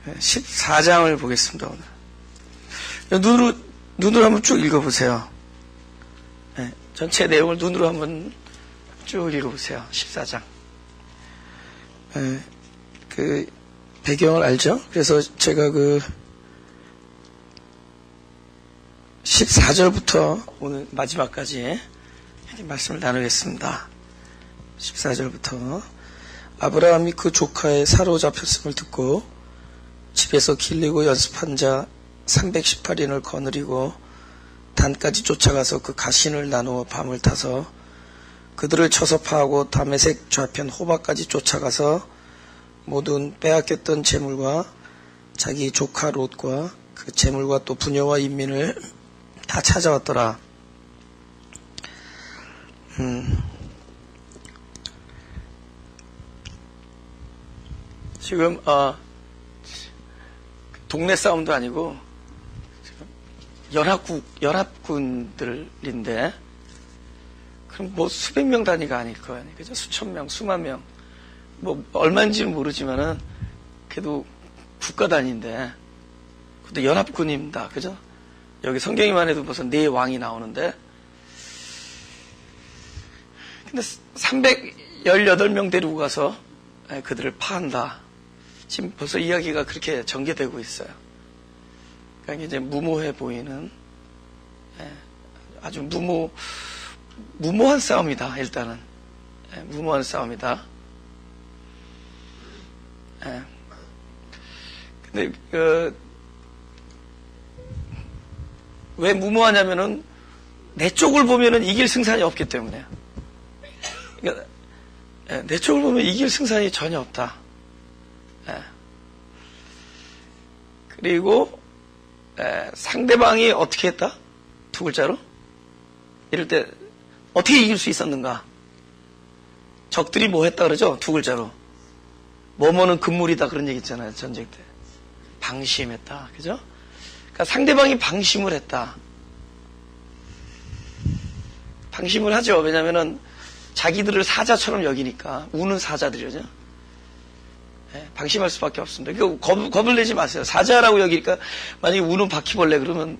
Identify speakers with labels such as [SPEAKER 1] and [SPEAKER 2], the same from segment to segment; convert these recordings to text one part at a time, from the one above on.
[SPEAKER 1] 14장을 보겠습니다, 오늘. 눈으로 한번 쭉 읽어보세요. 전체 내용을 눈으로 한번 쭉 읽어보세요. 14장. 그 배경을 알죠? 그래서 제가 14절부터 오늘 마지막까지 말씀을 나누겠습니다. 14절부터 아브라함이 그 조카의 사로잡혔음을 듣고 집에서 길리고 연습한 자 318인을 거느리고 단까지 쫓아가서 그 가신을 나누어 밤을 타서 그들을 쳐서 파하고 다메섹 좌편 호바까지 쫓아가서 모든 빼앗겼던 재물과 자기 조카 롯과 그 재물과 또 부녀와 인민을 다 찾아왔더라. 지금 동네 싸움도 아니고 지금 연합군들인데 그럼 뭐 수백 명 단위가 아닐 거 아니에요, 그죠? 수천 명, 수만 명, 뭐 얼마인지는 모르지만은 그래도 국가 단위인데 그것도 연합군입니다, 그죠? 여기 성경에만 해도 무슨 4왕이 나오는데 근데 318명 데리고 가서 그들을 파한다. 지금 벌써 이야기가 그렇게 전개되고 있어요. 그러니까 이제 무모해 보이는 아주 무모한 싸움이다. 일단은 무모한 싸움이다. 근데 왜 무모하냐면은 내 쪽을 보면은 이길 승산이 없기 때문에요. 그러니까 내 쪽을 보면 이길 승산이 전혀 없다. 그리고 상대방이 어떻게 했다? 2글자로? 이럴 때 어떻게 이길 수 있었는가? 적들이 뭐 했다 그러죠? 2글자로. 뭐뭐는 금물이다 그런 얘기 있잖아요, 전쟁 때. 방심했다. 그죠? 그러니까 상대방이 방심을 했다. 방심을 하죠. 왜냐면은 자기들을 사자처럼 여기니까. 우는 사자들이죠. 방심할 수밖에 없습니다. 그러니까 겁을 내지 마세요. 사자라고 여기니까 만약에 우는 바퀴벌레 그러면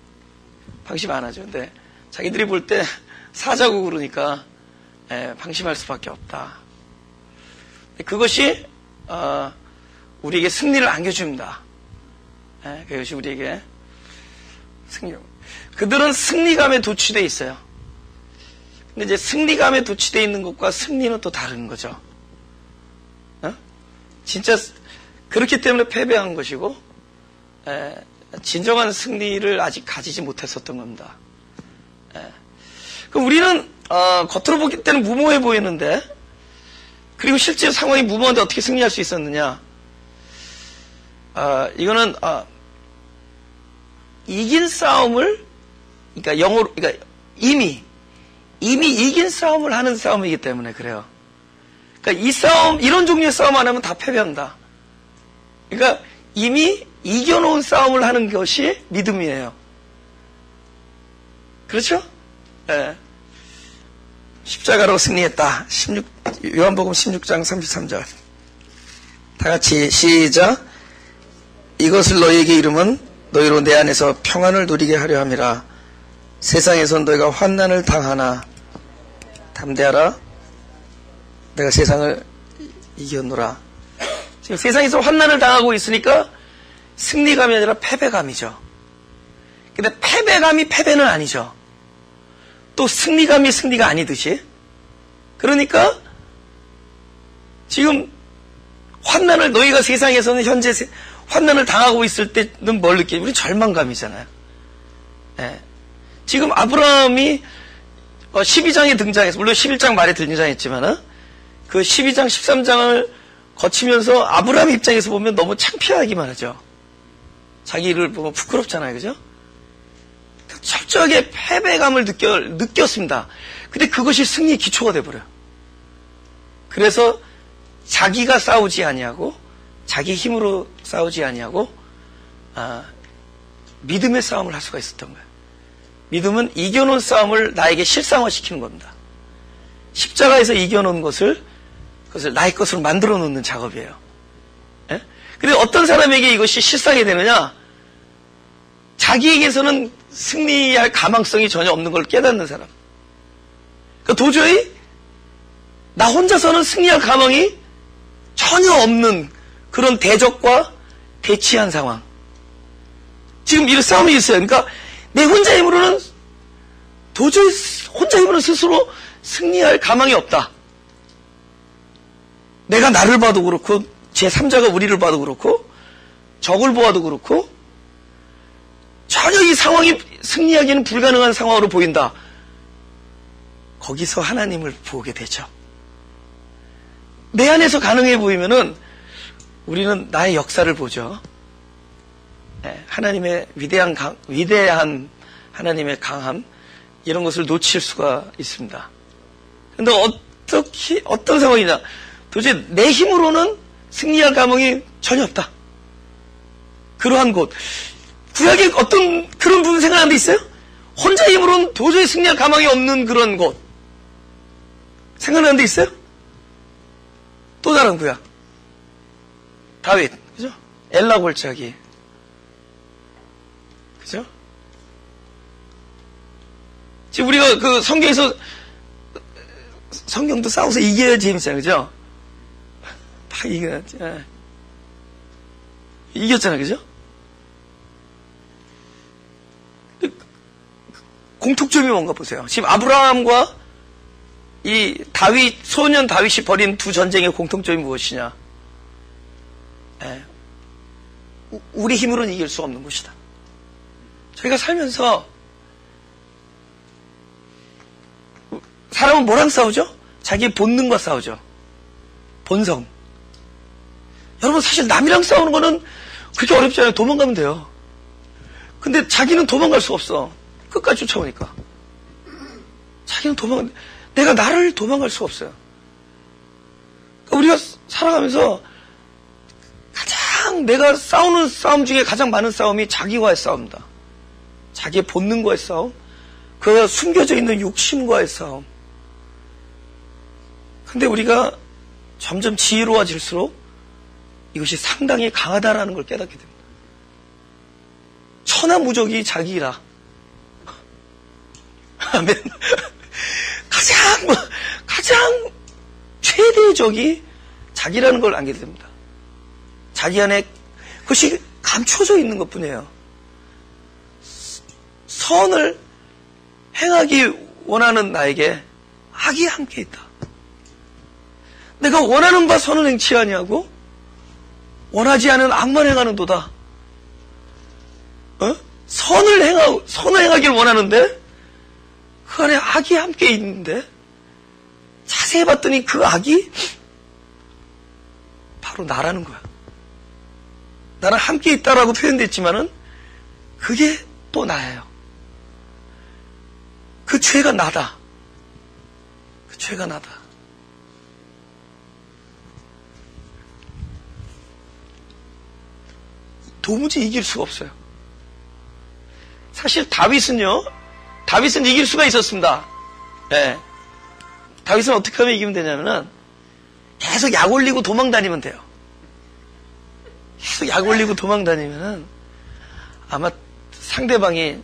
[SPEAKER 1] 방심 안 하죠. 근데 자기들이 볼 때 사자고 그러니까 방심할 수밖에 없다. 그것이 우리에게 승리를 안겨줍니다. 그것이 우리에게 승리. 그들은 승리감에 도취되어 있어요. 근데 이제 승리감에 도취되어 있는 것과 승리는 또 다른 거죠. 진짜 그렇기 때문에 패배한 것이고 진정한 승리를 아직 가지지 못했었던 겁니다. 그럼 우리는 겉으로 보기 때는 무모해 보이는데 그리고 실제 상황이 무모한데 어떻게 승리할 수 있었느냐? 이거는 이긴 싸움을 그러니까 영어로 그러니까 이미 이긴 싸움을 하는 싸움이기 때문에 그래요. 그러니까 이 싸움, 이런 종류의 싸움 안 하면 다 패배한다. 그러니까 이미 이겨놓은 싸움을 하는 것이 믿음이에요. 그렇죠? 네. 십자가로 승리했다. 요한복음 16장 33절. 다 같이 시작. 이것을 너희에게 이름은 너희로 내 안에서 평안을 누리게 하려 함이라. 세상에선 너희가 환난을 당하나 담대하라. 내가 세상을 이겼노라. 지금 세상에서 환난을 당하고 있으니까 승리감이 아니라 패배감이죠. 근데 패배감이 패배는 아니죠. 또 승리감이 승리가 아니듯이. 그러니까 지금 환난을 너희가 세상에서는 현재 환난을 당하고 있을 때는 뭘 느끼냐? 우리 절망감이잖아요. 지금 아브라함이 12장에 등장해서 물론 11장 말에 등장했지만은 그 12장, 13장을 거치면서 아브라함 입장에서 보면 너무 창피하기만 하죠. 자기를 보면 부끄럽잖아요. 그죠? 철저하게 패배감을 느꼈습니다. 근데 그것이 승리의 기초가 돼버려요. 그래서 자기가 싸우지 아니하고 자기 힘으로 싸우지 아니하고 믿음의 싸움을 할 수가 있었던 거예요. 믿음은 이겨놓은 싸움을 나에게 실상화시키는 겁니다. 십자가에서 이겨놓은 것을 나의 것으로 만들어 놓는 작업이에요. 그런데 어떤 사람에게 이것이 실상이 되느냐? 자기에게서는 승리할 가망성이 전혀 없는 걸 깨닫는 사람. 그러니까 도저히 나 혼자서는 승리할 가망이 전혀 없는 그런 대적과 대치한 상황. 지금 이런 싸움이 있어요. 그러니까 내 혼자 힘으로는 도저히 혼자 힘으로 스스로 승리할 가망이 없다. 내가 나를 봐도 그렇고 제3자가 우리를 봐도 그렇고 적을 보아도 그렇고 전혀 이 상황이 승리하기는 불가능한 상황으로 보인다. 거기서 하나님을 보게 되죠. 내 안에서 가능해 보이면은 우리는 나의 역사를 보죠. 하나님의 위대한 하나님의 강함, 이런 것을 놓칠 수가 있습니다. 근데 어떤 상황이냐? 도대체 내 힘으로는 승리할 가망이 전혀 없다. 그러한 곳. 구약에 어떤 그런 부분 생각하는 데 있어요? 혼자 힘으로는 도저히 승리할 가망이 없는 그런 곳. 생각나는 데 있어요? 또 다른 구약. 다윗, 그죠? 엘라 골짜기. 그죠? 지금 우리가 그 성경에서, 성경도 싸워서 이겨야 재밌잖아요, 그죠? 다 이겨야지. 이겼잖아요, 그죠? 공통점이 뭔가 보세요. 지금 아브라함과 이 소년 다윗이 벌인 두 전쟁의 공통점이 무엇이냐? 우리 힘으로는 이길 수 없는 것이다. 저희가 살면서 사람은 뭐랑 싸우죠? 자기의 본능과 싸우죠. 본성. 여러분 사실 남이랑 싸우는 거는 그렇게 어렵지 않아요. 도망가면 돼요. 근데 자기는 도망갈 수 없어. 끝까지 쫓아오니까. 자기는 내가 나를 도망갈 수 없어요. 그러니까 우리가 살아가면서 가장 내가 싸우는 싸움 중에 가장 많은 싸움이 자기와의 싸움이다. 자기의 본능과의 싸움, 그 숨겨져 있는 욕심과의 싸움. 근데 우리가 점점 지혜로워질수록 이것이 상당히 강하다라는 걸 깨닫게 됩니다. 천하무적이 자기라. 아멘. 가장 최대의 적이 자기라는 걸 알게 됩니다. 자기 안에 그것이 감춰져 있는 것 뿐이에요. 선을 행하기 원하는 나에게 악이 함께 있다. 내가 원하는 바 선을 행치 아니하고 원하지 않은 악만 행하는도다. 선을 행하길 원하는데 그 안에 악이 함께 있는데 자세히 봤더니 그 악이 바로 나라는 거야. 나랑 함께 있다라고 표현됐지만은 그게 또 나예요. 그 죄가 나다. 그 죄가 나다. 도무지 이길 수가 없어요. 사실 다윗은 이길 수가 있었습니다. 네. 다윗은 어떻게 하면 이기면 되냐면은 계속 약 올리고 도망 다니면 돼요. 계속 약 올리고 도망 다니면은 아마 상대방이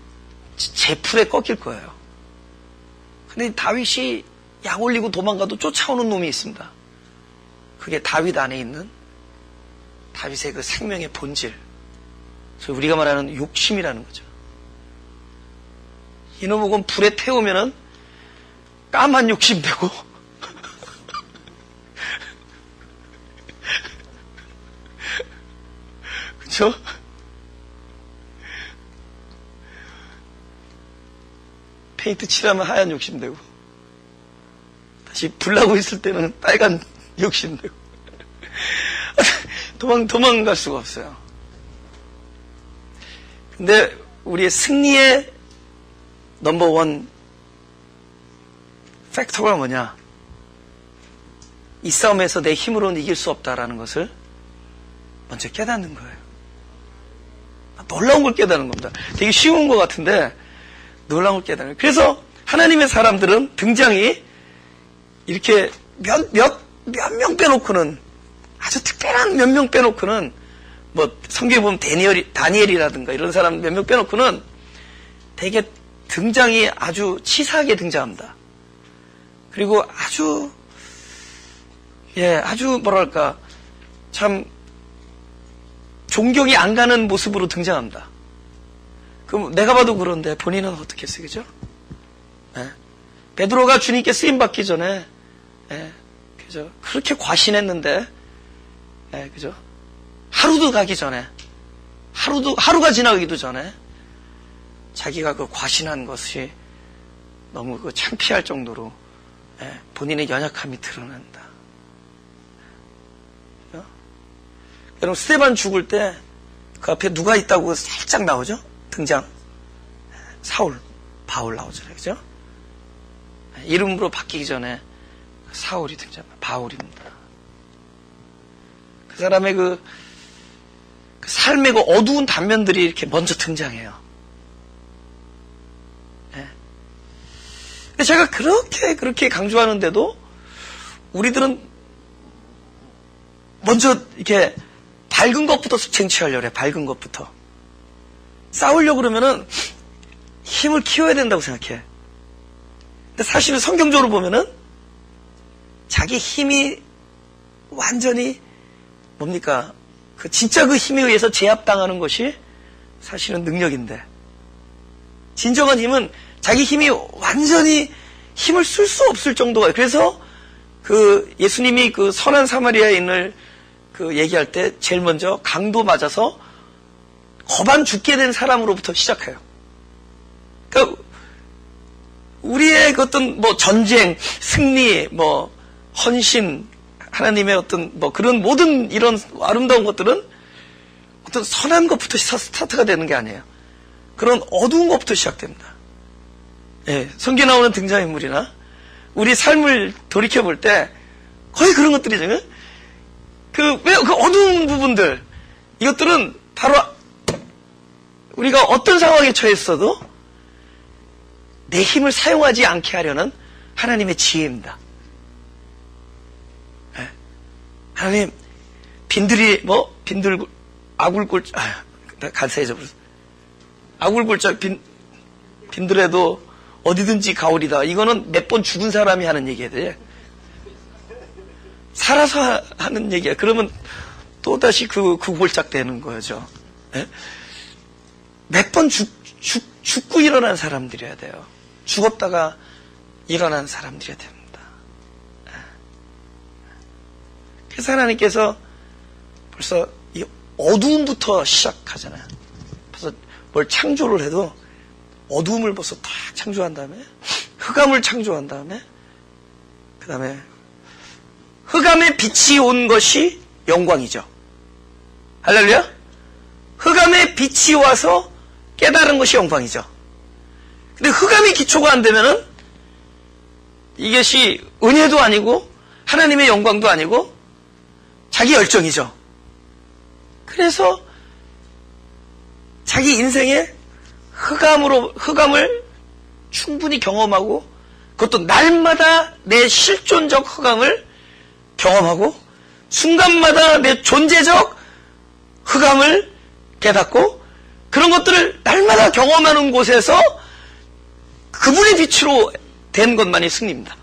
[SPEAKER 1] 제 풀에 꺾일 거예요. 근데 다윗이 약 올리고 도망가도 쫓아오는 놈이 있습니다. 그게 다윗 안에 있는 다윗의 그 생명의 본질. 그래서 우리가 말하는 욕심이라는 거죠. 이놈은 불에 태우면은 까만 욕심 되고 그쵸? 페인트 칠하면 하얀 욕심 되고 다시 불 나고 있을 때는 빨간 욕심 되고 도망갈 수가 없어요. 근데 우리의 승리의 넘버원 팩터가 뭐냐? 이 싸움에서 내 힘으로는 이길 수 없다라는 것을 먼저 깨닫는 거예요. 놀라운 걸 깨닫는 겁니다. 되게 쉬운 것 같은데 놀라운 걸 깨닫는 거예요. 그래서 하나님의 사람들은 등장이 이렇게 몇 명 빼놓고는 아주 특별한 몇 명 빼놓고는 뭐 성경에 보면 다니엘이라든가 이런 사람 몇 명 빼놓고는 되게 등장이 아주 치사하게 등장합니다. 그리고 아주 뭐랄까 참 존경이 안 가는 모습으로 등장합니다. 그럼 내가 봐도 그런데 본인은 어떻겠어요, 그죠? 베드로가 주님께 쓰임 받기 전에, 그죠? 그렇게 과신했는데, 그죠? 하루도 가기 전에, 하루가 지나가기도 전에, 자기가 그 과신한 것이 너무 그 창피할 정도로, 본인의 연약함이 드러난다. 여러분, 스데반 죽을 때, 그 앞에 누가 있다고 살짝 나오죠? 등장. 바울 나오잖아요, 그죠? 이름으로 바뀌기 전에 사울이 등장합니다. 바울입니다. 그 사람의 그 삶의 그 어두운 단면들이 이렇게 먼저 등장해요. 근데 제가 그렇게 강조하는데도 우리들은 먼저 이렇게 밝은 것부터 쟁취하려고 해요. 밝은 것부터. 싸우려고 그러면은 힘을 키워야 된다고 생각해. 근데 사실은 성경적으로 보면은 자기 힘이 완전히 뭡니까? 진짜 그 힘에 의해서 제압당하는 것이 사실은 능력인데, 진정한 힘은 자기 힘이 완전히 힘을 쓸 수 없을 정도가. 그래서 그 예수님이 그 선한 사마리아인을 그 얘기할 때 제일 먼저 강도 맞아서 거반 죽게 된 사람으로부터 시작해요. 그러니까 우리의 그 어떤 뭐 전쟁, 승리, 뭐 헌신, 하나님의 어떤 뭐 그런 모든 이런 아름다운 것들은 어떤 선한 것부터 스타트가 되는 게 아니에요. 그런 어두운 것부터 시작됩니다. 성경에 나오는 등장인물이나 우리 삶을 돌이켜볼 때 거의 그런 것들이죠. 왜 그 어두운 부분들, 이것들은 바로 우리가 어떤 상황에 처했어도 내 힘을 사용하지 않게 하려는 하나님의 지혜입니다. 하나님, 아굴골짜 빈들에도 어디든지 가오리다. 이거는 몇 번 죽은 사람이 하는 얘기야 돼. 살아서 하는 얘기야. 그러면 또다시 그 골짝 되는 거죠. 몇 번 죽고 일어난 사람들이어야 돼요. 죽었다가 일어난 사람들이어야 됩니다. 그래서 하나님께서 벌써 이 어두움부터 시작하잖아요. 벌써 뭘 창조를 해도 어두움을 벌써 딱 창조한 다음에 흑암을 창조한 다음에 그 다음에 흑암에 빛이 온 것이 영광이죠. 할렐루야? 흑암에 빛이 와서 깨달은 것이 영광이죠. 근데 흑암이 기초가 안 되면은 이것이 은혜도 아니고 하나님의 영광도 아니고 자기 열정이죠. 그래서 자기 인생에 흑암을 충분히 경험하고, 그것도 날마다 내 실존적 흑암을 경험하고, 순간마다 내 존재적 흑암을 깨닫고, 그런 것들을 날마다 경험하는 곳에서 그분의 빛으로 된 것만이 승리입니다.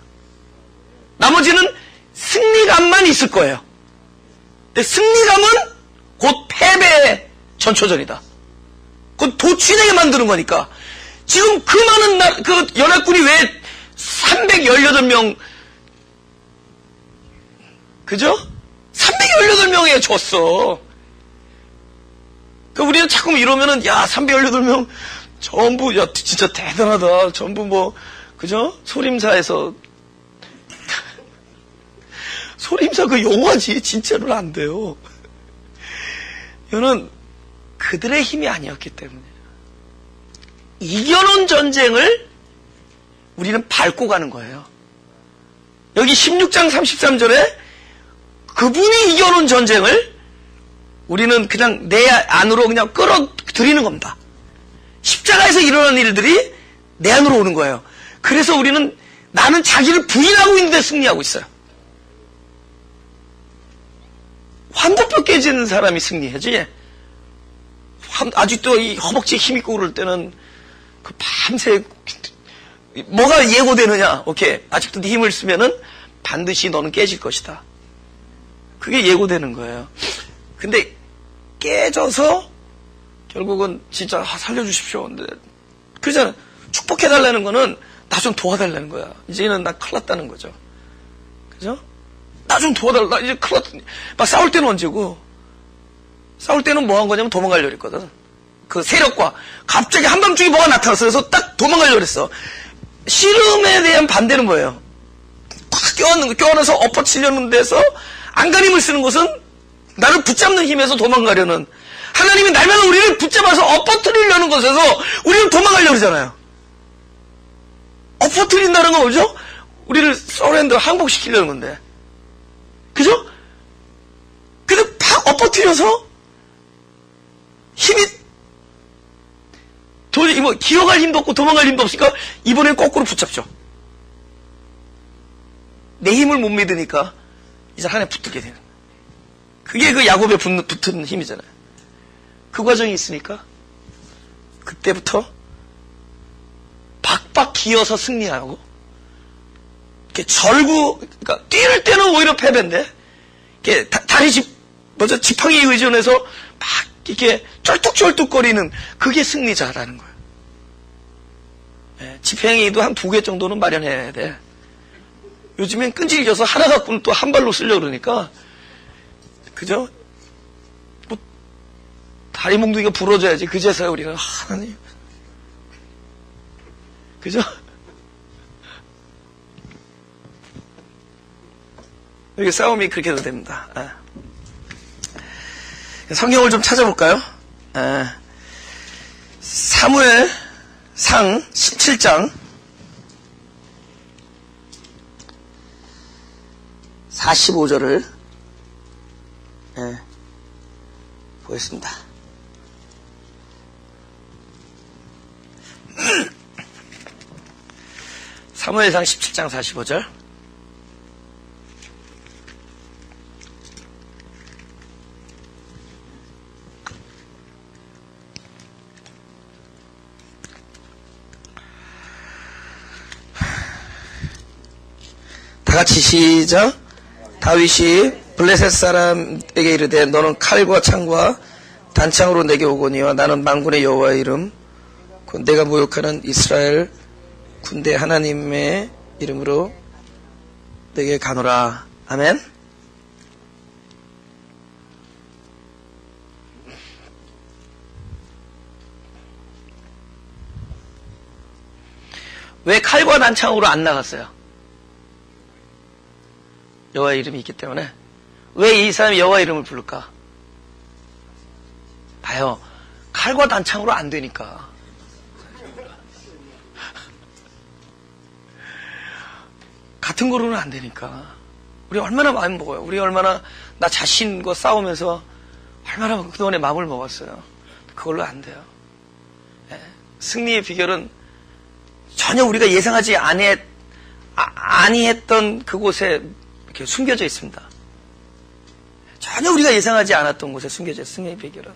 [SPEAKER 1] 나머지는 승리감만 있을 거예요. 근데 승리감은 곧 패배의 전초전이다. 그건 도취되게 만드는 거니까. 지금 그 많은 그 연합군이 왜 318명, 그죠? 318명에 졌어. 그 우리는 자꾸 이러면은, 야, 318명 전부, 야, 진짜 대단하다. 전부 뭐, 그죠? 소림사에서. 소림사 그 영화지. 진짜로는 안 돼요. 이거는 그들의 힘이 아니었기 때문에. 이겨놓은 전쟁을 우리는 밟고 가는 거예요. 여기 16장 33절에 그분이 이겨놓은 전쟁을 우리는 그냥 내 안으로 그냥 끌어들이는 겁니다. 십자가에서 일어난 일들이 내 안으로 오는 거예요. 그래서 우리는 나는 자기를 부인하고 있는데 승리하고 있어요. 환도뼈 깨지는 사람이 승리하지. 아직도 이 허벅지에 힘 있고 그럴 때는 그 밤새 뭐가 예고되느냐? 오케이. 아직도 네 힘을 쓰면은 반드시 너는 깨질 것이다. 그게 예고되는 거예요. 근데 깨져서 결국은 진짜 살려주십시오. 근데 그러잖아. 축복해달라는 거는 나 좀 도와달라는 거야. 이제는 나 큰일 났다는 거죠. 그죠? 나 좀 도와달라. 나 이제 큰일 났다. 막 싸울 때는 언제고? 싸울 때는 뭐 한 거냐면 도망가려고 했거든. 그 세력과 갑자기 한밤중에 뭐가 나타났어. 그래서 딱 도망가려고 했어. 씨름에 대한 반대는 뭐예요? 탁 껴안는 거, 껴안아서 엎어치려는 데서 안간힘을 쓰는 것은 나를 붙잡는 힘에서 도망가려는, 하나님이 날마다 우리를 붙잡아서 엎어뜨리려는 것에서 우리는 도망가려고 그러잖아요. 엎어뜨린다는 건 뭐죠? 우리를 서렌더, 항복시키려는 건데. 그죠? 근데 팍 엎어뜨려서 힘이 도저히 뭐 기어갈 힘도 없고 도망갈 힘도 없으니까 이번엔 거꾸로 붙잡죠. 내 힘을 못 믿으니까 이제 하나님 붙들게 되는 거예요. 그게 그 야곱에 붙은 힘이잖아요. 그 과정이 있으니까 그때부터 박박 기어서 승리하고, 이렇게 그러니까 뛰는 때는 오히려 패배인데, 이렇게 다리 지팡이에 의존해서 막 이렇게 쩔뚝쩔뚝거리는 그게 승리자라는 거예요. 예, 지팡이도 한 2개 정도는 마련해야 돼. 요즘엔 끈질겨서 하나 갖고는 또 한 발로 쓰려고 그러니까, 그죠? 뭐, 다리 몽둥이가 부러져야지. 그제서야 우리가, 하나님. 그죠? 이게 싸움이 그렇게 됩니다. 아. 성경을 좀 찾아볼까요? 사무엘상 17장 45절을 보겠습니다. 사무엘상 17장 45절. 다같이 시작. 다윗이 블레셋 사람에게 이르되 너는 칼과 창과 단창으로 내게 오거니와 나는 만군의 여호와의 이름 곧 내가 모욕하는 이스라엘 군대 하나님의 이름으로 내게 가노라. 아멘. 왜 칼과 단창으로 안 나갔어요? 여호와의 이름이 있기 때문에. 왜 이 사람이 여호와의 이름을 부를까? 봐요. 칼과 단창으로 안 되니까. 같은 거로는 안 되니까. 우리 얼마나 마음 먹어요. 우리 얼마나 나 자신과 싸우면서 얼마나 그동안에 마음을 먹었어요. 그걸로 안 돼요. 네. 승리의 비결은 전혀 우리가 예상하지 아니했던 그곳에 이렇게 숨겨져 있습니다. 전혀 우리가 예상하지 않았던 곳에 숨겨져 있어요. 승리의 비결은.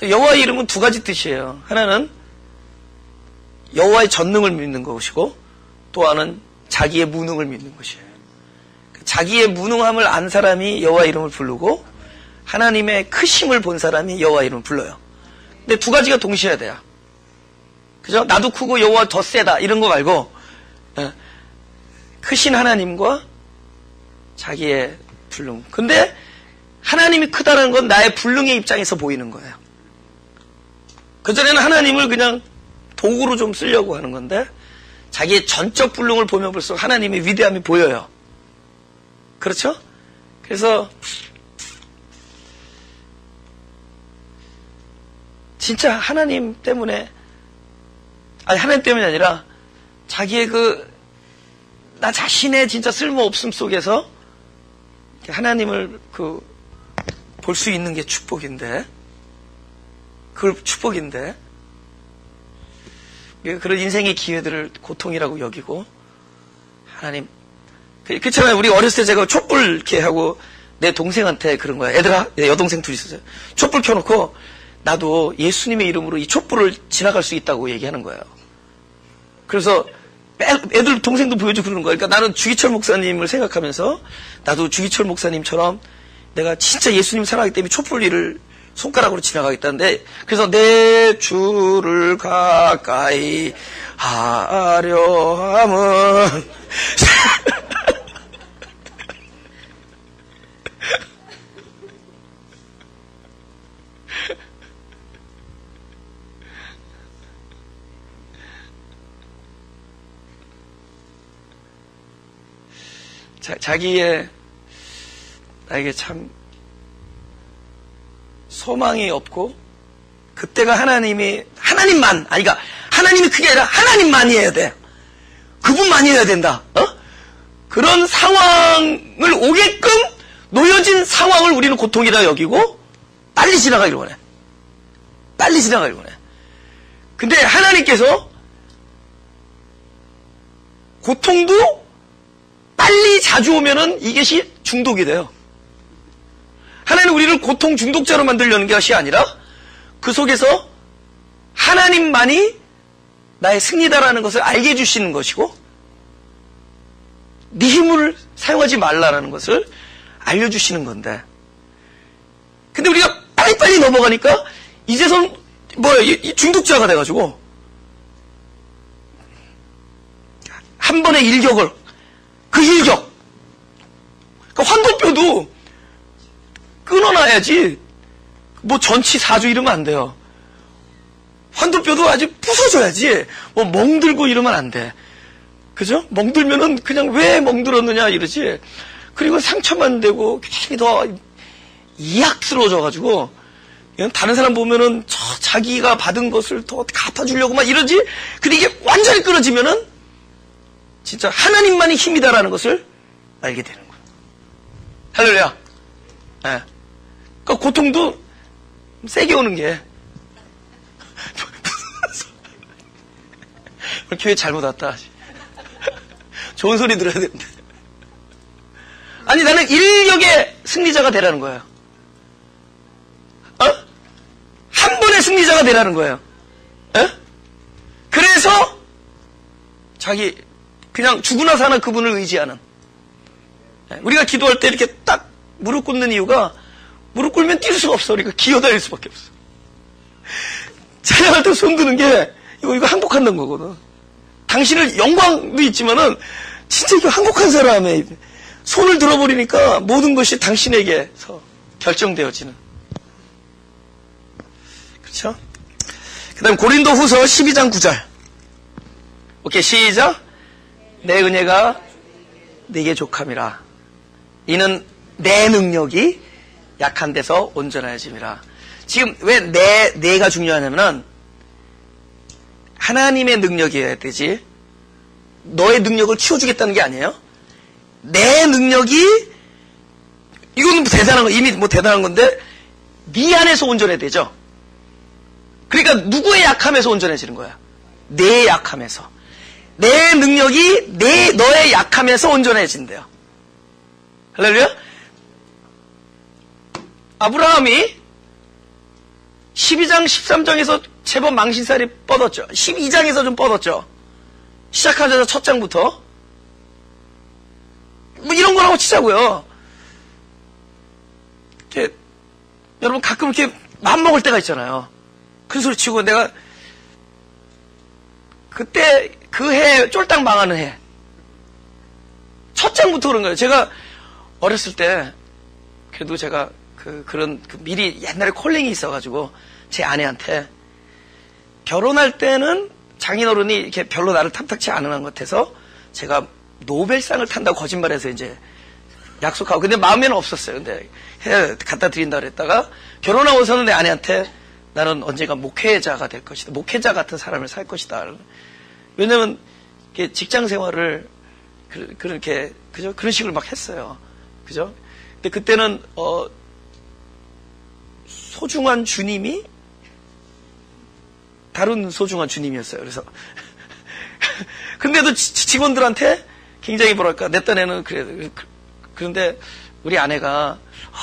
[SPEAKER 1] 여호와의 이름은 2가지 뜻이에요. 하나는 여호와의 전능을 믿는 것이고, 또 하나는 자기의 무능을 믿는 것이에요. 자기의 무능함을 안 사람이 여호와의 이름을 부르고, 하나님의 크심을 본 사람이 여호와의 이름을 불러요. 근데 2가지가 동시에 돼요. 그죠? 나도 크고 여호와 더 세다 이런 거 말고, 크신 하나님과 자기의 불능. 근데 하나님이 크다는 건 나의 불능의 입장에서 보이는 거예요. 그전에는 하나님을 그냥 도구로 좀 쓰려고 하는 건데, 자기의 전적 불능을 보면 볼수록 하나님의 위대함이 보여요. 그렇죠? 그래서 진짜 하나님 때문에, 하나님 때문이 아니라 자기의 나 자신의 진짜 쓸모없음 속에서 하나님을 볼 수 있는 게 축복인데, 그걸 축복인데, 그런 인생의 기회들을 고통이라고 여기고, 하나님, 그렇잖아요. 우리 어렸을 때 제가 촛불 이렇게 하고, 내 동생한테 그런 거야. 애들아, 여동생 둘이 있었어요. 촛불 켜놓고 나도 예수님의 이름으로 이 촛불을 지나갈 수 있다고 얘기하는 거예요. 그래서 애들 동생도 보여주고 그러는 거야. 그러니까 나는 주기철 목사님을 생각하면서 나도 주기철 목사님처럼 내가 진짜 예수님 사랑하기 때문에 촛불 위를 손가락으로 지나가겠다는데, 그래서 내 주를 가까이 하려 함은 자기의 나에게 참 소망이 없고, 그때가 하나님만, 그러니까 하나님이 그게 아니라 하나님만이 해야 돼. 그분만이 해야 된다. 그런 상황을 오게끔 놓여진 상황을 우리는 고통이라 여기고 빨리 지나가기를 원해. 빨리 지나가기를 원해. 근데 하나님께서 고통도 빨리 자주 오면은 이것이 중독이 돼요. 하나님은 우리를 고통 중독자로 만들려는 것이 아니라 그 속에서 하나님만이 나의 승리다라는 것을 알게 해주시는 것이고, 네 힘을 사용하지 말라라는 것을 알려주시는 건데, 근데 우리가 빨리빨리 넘어가니까 이제선 중독자가 돼가지고 한 번의 일격을, 그 일격, 그러니까 환도뼈도 끊어놔야지 전치 4주 이러면 안 돼요. 환도뼈도 아주 부서져야지 멍들고 이러면 안 돼. 그죠? 멍들면은 그냥 왜 멍들었느냐 이러지. 그리고 상처만 되고 괜히 더 이악스러워져가지고 다른 사람 보면은 자기가 받은 것을 더 갚아주려고 막 이러지. 근데 이게 완전히 끊어지면은 진짜 하나님만이 힘이다라는 것을 알게 되는 거예요. 할렐루야. 네. 그러니까 고통도 세게 오는 게 교회 잘못 왔다. 좋은 소리 들어야 되는데. 아니, 나는 인력의 승리자가 되라는 거예요. 한 번의 승리자가 되라는 거예요. 그래서 자기 그냥 죽으나 사나 그분을 의지하는. 우리가 기도할 때 이렇게 딱 무릎 꿇는 이유가, 무릎 꿇으면 뛸 수가 없어. 우리가 기어다닐 수밖에 없어. 찬양할 때 손 드는 게 이거 항복한다는 거거든. 당신을 영광도 있지만은 진짜 이거 항복한 사람의 손을 들어버리니까 모든 것이 당신에게서 결정되어지는. 그렇죠? 그 다음 고린도 후서 12장 9절. 오케이, 시작. 내 은혜가 네게 족함이라. 이는 내 능력이 약한 데서 온전해짐이라. 지금 왜 내가 중요하냐면은 하나님의 능력이어야 되지, 너의 능력을 키워주겠다는 게 아니에요. 내 능력이, 이거는 대단한 거, 이미 대단한 건데, 네 안에서 온전해야 되죠. 그러니까 누구의 약함에서 온전해지는 거야? 내 약함에서. 내 능력이 너의 약함에서 온전해진대요. 할렐루야? 아브라함이 12장, 13장에서 제법 망신살이 뻗었죠. 12장에서 좀 뻗었죠. 시작하자마자 첫 장부터. 이런 거라고 치자고요. 이렇게, 여러분 가끔 이렇게 맘먹을 때가 있잖아요. 큰 소리 치고 내가 그때 그 해 쫄딱 망하는 해. 첫 장부터 그런 거예요. 제가 어렸을 때 그래도 제가 그런 미리 옛날에 콜링이 있어가지고 제 아내한테 결혼할 때는 장인어른이 이렇게 별로 나를 탐탁치 않은 것 같아서 제가 노벨상을 탄다고 거짓말해서 이제 약속하고, 근데 마음에는 없었어요. 근데 갖다 드린다 그랬다가 결혼하고서는 내 아내한테 나는 언젠가 목회자가 될 것이다. 목회자 같은 사람을 살 것이다. 왜냐면 직장 생활을 그렇게 그죠? 그런 식으로 막 했어요. 그죠? 근데 그때는 소중한 주님이 다른 소중한 주님이었어요. 그래서 근데도 직원들한테 굉장히 뭐랄까 내 딴에는 그런데 우리 아내가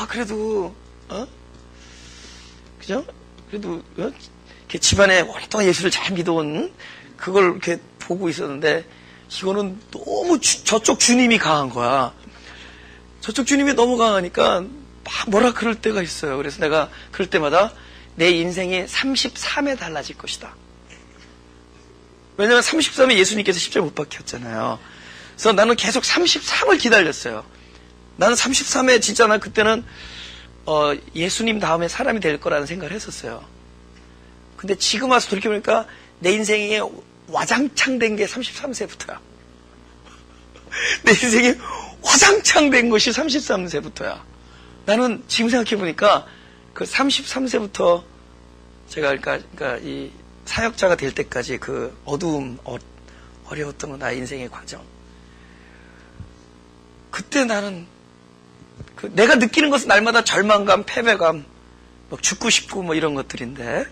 [SPEAKER 1] 그래도 그죠? 그래도 이렇게 집안에 오랫동안 예수를 잘 믿어온 그걸 이렇게 보고 있었는데 이거는 너무 저쪽 주님이 강한 거야. 저쪽 주님이 너무 강하니까 막 뭐라 그럴 때가 있어요. 그래서 내가 그럴 때마다 내 인생이 33에 달라질 것이다. 왜냐하면 33에 예수님께서 십자가 못 박혔잖아요. 그래서 나는 계속 33을 기다렸어요. 나는 33에 진짜 난 그때는 예수님 다음에 사람이 될 거라는 생각을 했었어요. 근데 지금 와서 돌이켜보니까 내 인생에 와장창 된 게 33세부터야. 내 인생에 와장창 된 것이 33세부터야. 나는 지금 생각해보니까 그 33세부터 제가 그러니까 이 사역자가 될 때까지 그 어두움, 어려웠던 나의 인생의 과정. 그때 나는 내가 느끼는 것은 날마다 절망감, 패배감, 막 죽고 싶고 뭐 이런 것들인데,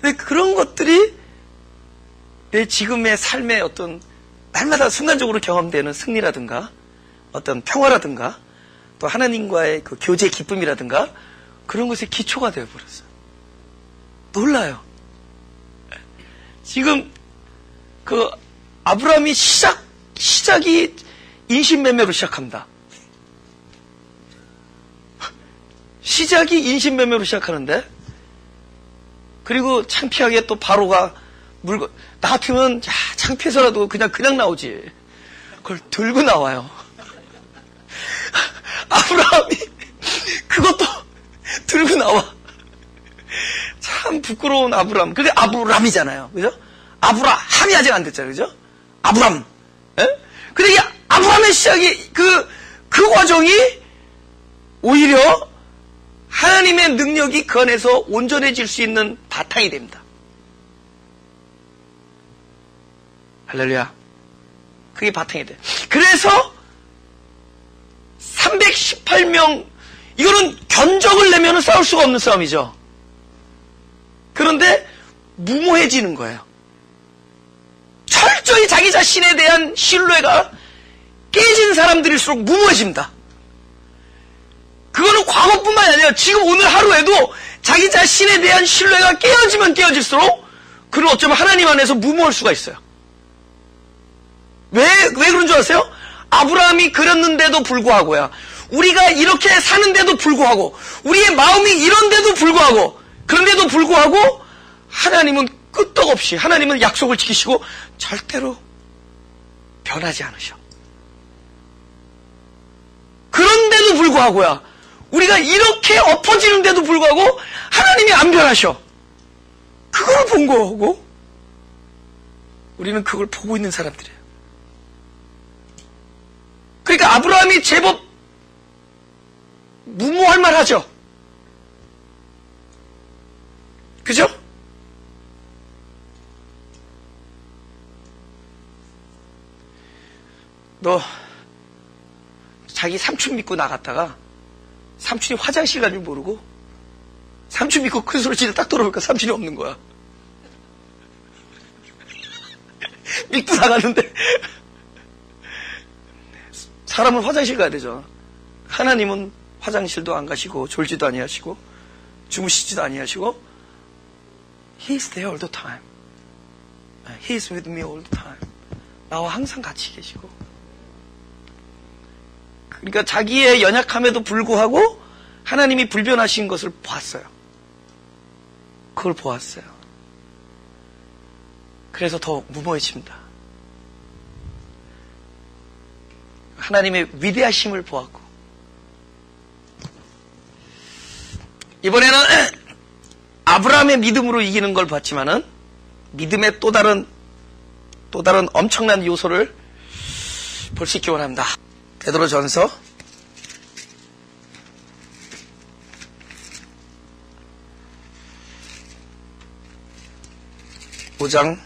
[SPEAKER 1] 근데 그런 것들이 내 지금의 삶의 어떤 날마다 순간적으로 경험되는 승리라든가 어떤 평화라든가 또 하나님과의 그 교제의 기쁨이라든가 그런 것에 기초가 되어버렸어요. 놀라요. 지금 그 아브라함이 시작이 인신매매로 시작합니다. 시작이 인신매매로 시작하는데, 그리고 창피하게 또 바로가 나 같으면 창피해서라도 그냥 나오지. 그걸 들고 나와요. 아브라함이 그것도 들고 나와. 참 부끄러운 아브라함. 근데 아브람이잖아요. 그죠? 아브라함이 아직 안 됐잖아요. 그죠? 아브람. 예? 근데 이 아브람의 시작이 그 과정이 오히려 하나님의 능력이 그 안에서 온전해질 수 있는 바탕이 됩니다. 할렐루야. 그게 바탕이 돼. 그래서 318명, 이거는 견적을 내면 싸울 수가 없는 싸움이죠. 그런데 무모해지는 거예요. 철저히 자기 자신에 대한 신뢰가 깨진 사람들일수록 무모해집니다. 그거는 과거뿐만이 아니라 지금 오늘 하루에도 자기 자신에 대한 신뢰가 깨어지면 깨어질수록 그는 어쩌면 하나님 안에서 무모할 수가 있어요. 왜 그런 줄 아세요? 아브라함이 그랬는데도 불구하고야. 우리가 이렇게 사는데도 불구하고, 우리의 마음이 이런데도 불구하고, 그런데도 불구하고 하나님은 끄떡없이, 하나님은 약속을 지키시고 절대로 변하지 않으셔. 그런데도 불구하고야. 우리가 이렇게 엎어지는데도 불구하고 하나님이 안 변하셔. 그걸 본 거고 우리는 그걸 보고 있는 사람들이에요. 그러니까 아브라함이 제법 무모할 만하죠. 그죠? 너 자기 삼촌 믿고 나갔다가 삼촌이 화장실 간 줄 모르고 삼촌 믿고 큰 소리 치다 딱 돌아오니까 삼촌이 없는 거야. 믿고 나갔는데 사람은 화장실 가야 되죠. 하나님은 화장실도 안 가시고 졸지도 아니하시고 주무시지도 아니하시고 He's there all the time. He's with me all the time. 나와 항상 같이 계시고, 그러니까 자기의 연약함에도 불구하고 하나님이 불변하신 것을 보았어요. 그걸 보았어요. 그래서 더 무모해집니다. 하나님의 위대하심을 보았고, 이번에는 아브라함의 믿음으로 이기는 걸 봤지만은 믿음의 또 다른 엄청난 요소를 볼 수 있기 원합니다. 베드로전서 5장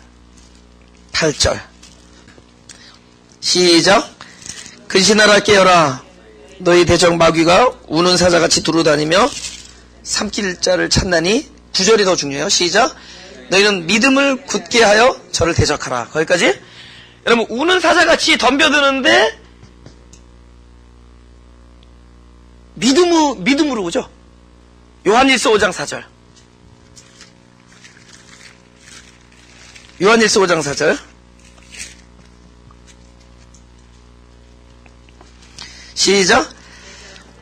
[SPEAKER 1] 8절 시작. 근신하라 깨어라. 너희 대적 마귀가 우는 사자같이 두루다니며 삼킬 자를 찾나니. 9절이 더 중요해요. 시작. 너희는 믿음을 굳게 하여 저를 대적하라. 거기까지. 여러분, 우는 사자같이 덤벼드는데 믿음으로 오죠. 요한일서 5장 4절. 요한일서 5장 4절. 시작.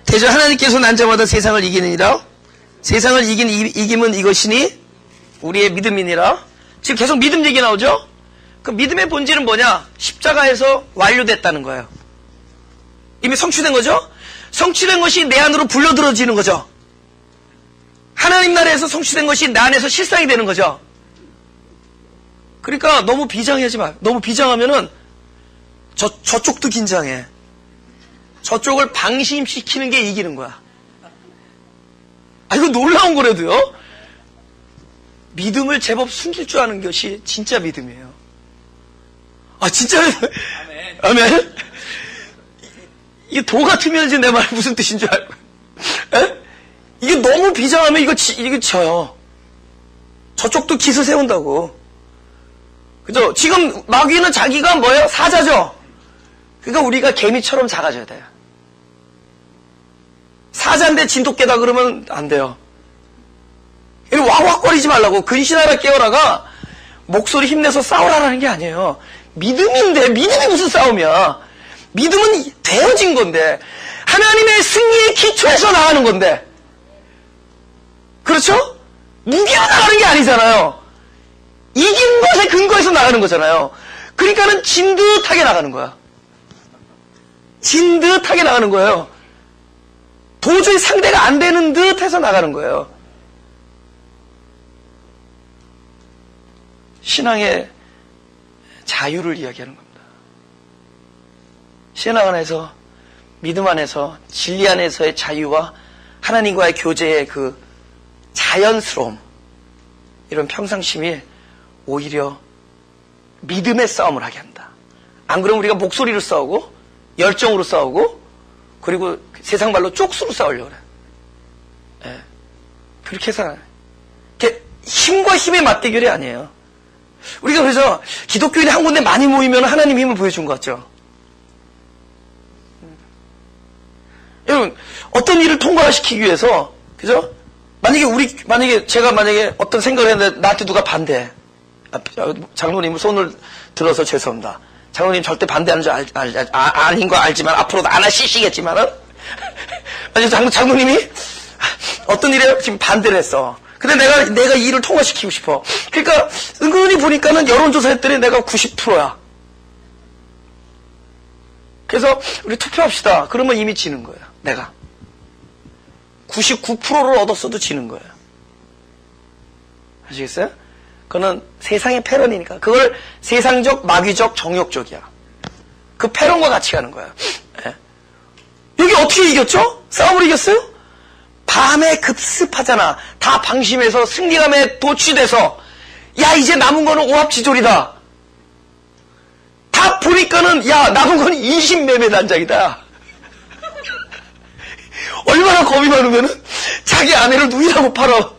[SPEAKER 1] 대저 하나님께서 난 자마다 세상을 이기느니라. 세상을 이김은 이것이니 우리의 믿음이니라. 지금 계속 믿음 얘기 나오죠? 그 믿음의 본질은 뭐냐? 십자가에서 완료됐다는 거예요. 이미 성취된 거죠? 성취된 것이 내 안으로 불려들어지는 거죠. 하나님 나라에서 성취된 것이 내 안에서 실상이 되는 거죠. 그러니까 너무 비장하지 마. 너무 비장하면은 저쪽도 긴장해. 저쪽을 방심시키는 게 이기는 거야. 이거 놀라운 거라도요. 믿음을 제법 숨길 줄 아는 것이 진짜 믿음이에요. 진짜. 아멘. 이게 도 같으면 이제 내 말 무슨 뜻인 줄 알고. 이게 너무 비장하면 이거 져요. 저쪽도 기스 세운다고. 그죠? 지금 마귀는 자기가 뭐예요? 사자죠? 그러니까 우리가 개미처럼 작아져야 돼요. 사자인데 진돗개다 그러면 안 돼요. 왁왁거리지 말라고. 근신하라 깨어라가 목소리 힘내서 싸우라라는 게 아니에요. 믿음인데 믿음이 무슨 싸움이야. 믿음은 되어진 건데 하나님의 승리의 기초에서 나가는 건데 그렇죠? 무기로 나가는 게 아니잖아요. 이긴 것에 근거해서 나가는 거잖아요. 그러니까는 진듯하게 나가는 거야. 진듯하게 나가는 거예요. 도저히 상대가 안 되는 듯 해서 나가는 거예요. 신앙의 자유를 이야기하는 겁니다. 신앙 안에서, 믿음 안에서, 진리 안에서의 자유와 하나님과의 교제의 그 자연스러움, 이런 평상심이 오히려 믿음의 싸움을 하게 합니다. 안 그러면 우리가 목소리로 싸우고 열정으로 싸우고 그리고 세상 말로 쪽수로 싸우려고 그래. 예. 그렇게 해서 힘과 힘의 맞대결이 아니에요. 우리가 그래서 기독교인이 한 군데 많이 모이면 하나님 힘을 보여준 것 같죠. 여러분 어떤 일을 통과시키기 위해서 그죠? 만약에 제가 어떤 생각을 했는데 나한테 누가 반대해. 장로님 손을 들어서 죄송합니다. 장로님 절대 반대하는 줄 아닌 거 알지만 앞으로도 안 하시겠지만은 장로님이 어떤 일에 지금 반대를 했어. 근데 내가 이 일을 통과시키고 싶어. 그러니까 은근히 보니까는 여론조사 했더니 내가 90%야. 그래서 우리 투표합시다. 그러면 이미 지는 거예요. 내가 99%를 얻었어도 지는 거예요. 아시겠어요? 그거는 세상의 패런이니까. 그걸 세상적, 마귀적, 정욕적이야. 그 패런과 같이 가는 거야. 예. 여기 어떻게 이겼죠? 싸움을 이겼어요? 밤에 급습하잖아. 다 방심해서 승리감에 도취돼서 야 이제 남은 거는 오합지졸이다. 다 보니까는 야 남은 거는 인신매매 단장이다. 얼마나 겁이 많으면은 자기 아내를 누이라고 팔아.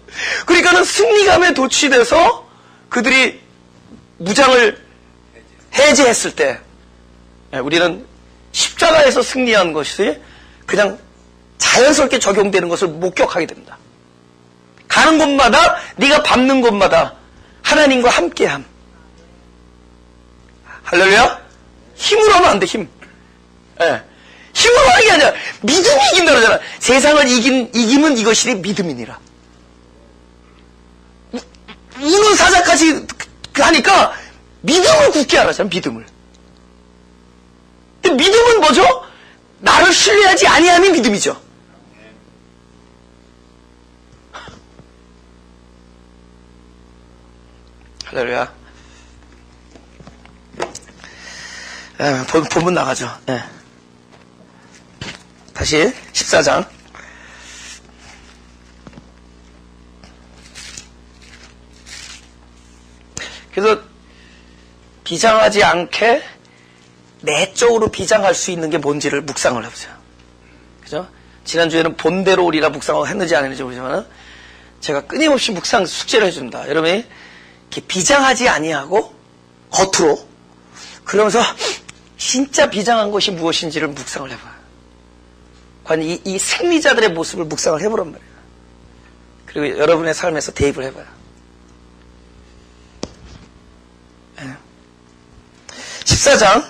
[SPEAKER 1] 그러니까는 승리감에 도취돼서 그들이 무장을 해제했을 때 우리는 십자가에서 승리한 것이 그냥 자연스럽게 적용되는 것을 목격하게 됩니다. 가는 곳마다 네가 밟는 곳마다 하나님과 함께함. 할렐루야. 힘으로 하면 안 돼. 힘. 예. 힘으로 하는 게 아니라 믿음이 이긴다 그러잖아. 세상을 이김은 이것이 믿음이니라. 우는 사자까지 하니까 믿음을 굳게 하라잖아. 믿음을. 근데 믿음은 뭐죠? 나를 신뢰하지 아니함이 믿음이죠. 할렐루야. 본문 나가죠. 네. 다시 14장. 그래서 비장하지 않게 내적으로 비장할 수 있는 게 뭔지를 묵상을 해보세요. 그죠? 지난주에는 본대로 오리라 묵상을 했는지 안 했는지 모르지만 제가 끊임없이 묵상 숙제를 해줍니다. 여러분이 이렇게 비장하지 아니하고 겉으로 그러면서 진짜 비장한 것이 무엇인지를 묵상을 해봐요. 과연 이 승리자들의 모습을 묵상을 해보란 말이에요. 그리고 여러분의 삶에서 대입을 해봐요. 14장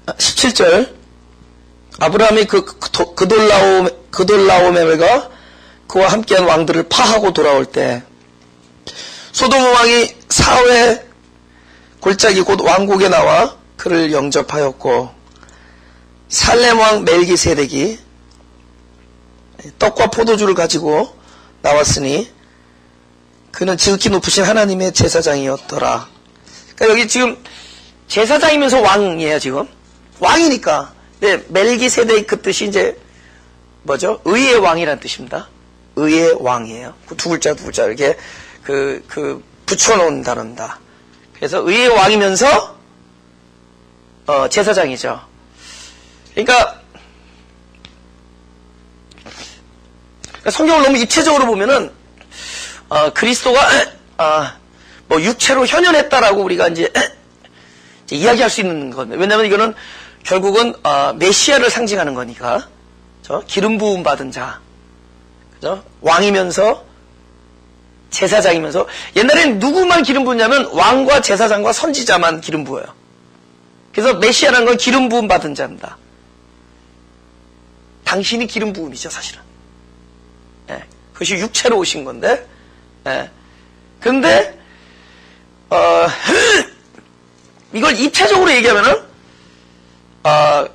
[SPEAKER 1] 17절 아브라함이 그돌라오메가 그와 함께한 왕들을 파하고 돌아올 때 소돔 왕이 사회 골짜기 곧 왕국에 나와 그를 영접하였고 살렘 왕 멜기세덱이 떡과 포도주를 가지고 나왔으니 그는 지극히 높으신 하나님의 제사장이었더라. 그러니까 여기 지금 제사장이면서 왕이에요. 지금 왕이니까. 네, 멜기세덱 그 뜻이 이제 뭐죠? 의의 왕이라는 뜻입니다. 의의 왕이에요. 그 두 글자 이렇게 붙여놓은 단어입니다. 그래서 의의 왕이면서 제사장이죠. 그러니까 성경을 너무 입체적으로 보면은 그리스도가 뭐 육체로 현현했다라고 우리가 이제 이야기할 수 있는 건데, 왜냐하면 이거는 결국은 메시아를 상징하는 거니까, 기름 부음 받은 자, 그죠? 왕이면서 제사장이면서. 옛날엔 누구만 기름 부었냐면 왕과 제사장과 선지자만 기름 부어요. 그래서 메시아라는 건 기름 부음 받은 자입니다. 당신이 기름 부음이죠, 사실은. 예, 그것이 육체로 오신 건데, 예. 근데 이걸 입체적으로 얘기하면은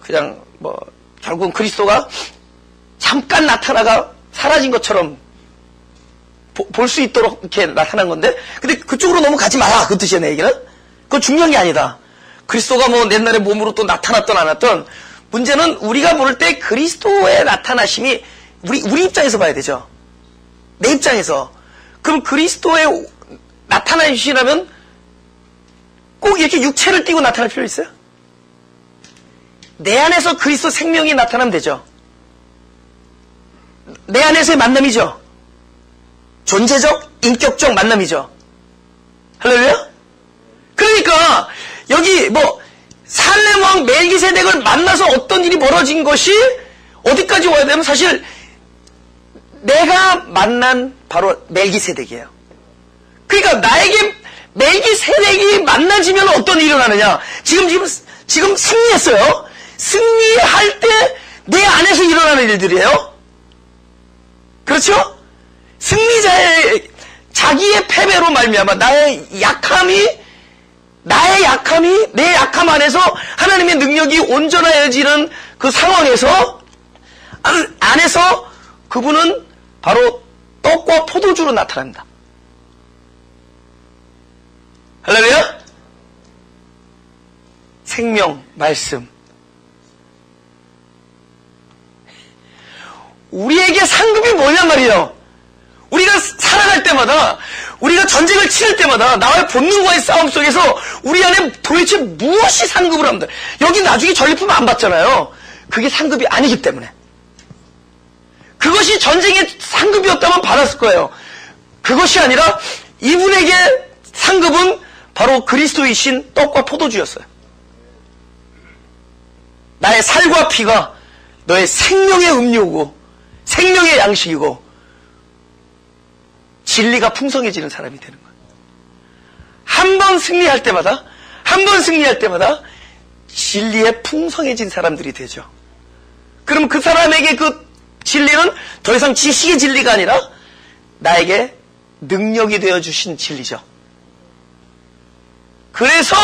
[SPEAKER 1] 그냥 뭐 결국은 그리스도가 잠깐 나타나가 사라진 것처럼 볼 수 있도록 이렇게 나타난 건데, 근데 그쪽으로 너무 가지 마라, 그 뜻이야, 내 얘기는. 그건 중요한 게 아니다. 그리스도가 뭐 옛날에 몸으로 또 나타났던 안 왔던, 문제는 우리가 볼 때 그리스도의 나타나심이 우리 입장에서 봐야 되죠. 내 입장에서. 그럼 그리스도의 나타나시라면 꼭 이렇게 육체를 띠고 나타날 필요 있어요? 내 안에서 그리스도 생명이 나타나면 되죠. 내 안에서의 만남이죠. 존재적, 인격적 만남이죠. 할렐루야? 그러니까 여기 뭐 살렘 왕 멜기세덱을 만나서 어떤 일이 벌어진 것이 어디까지 와야 되면 사실 내가 만난 바로 멜기세덱이에요. 그러니까 나에게 멜기세덱이 만나지면 어떤 일이 일어나느냐? 지금 승리했어요. 승리할 때 내 안에서 일어나는 일들이에요. 그렇죠? 승리자의 자기의 패배로 말미암아 나의 약함이 내 약함 안에서 하나님의 능력이 온전해지는 그 상황에서 안에서 그분은 바로 떡과 포도주로 나타납니다. 할렐루야? 생명, 말씀. 우리에게 상급이 뭐냔 말이에요. 우리가 살아갈 때마다, 우리가 전쟁을 치를 때마다 나와의 본능과의 싸움 속에서 우리 안에 도대체 무엇이 상급을 합니다. 여기 나중에 전리품 안 받잖아요. 그게 상급이 아니기 때문에. 그것이 전쟁의 상급이었다면 받았을 거예요. 그것이 아니라 이분에게 상급은 바로 그리스도이신 떡과 포도주였어요. 나의 살과 피가 너의 생명의 음료고 생명의 양식이고 진리가 풍성해지는 사람이 되는 거예요. 한 번 승리할 때마다 진리에 풍성해진 사람들이 되죠. 그럼 그 사람에게 그 진리는 더 이상 지식의 진리가 아니라 나에게 능력이 되어주신 진리죠. 그래서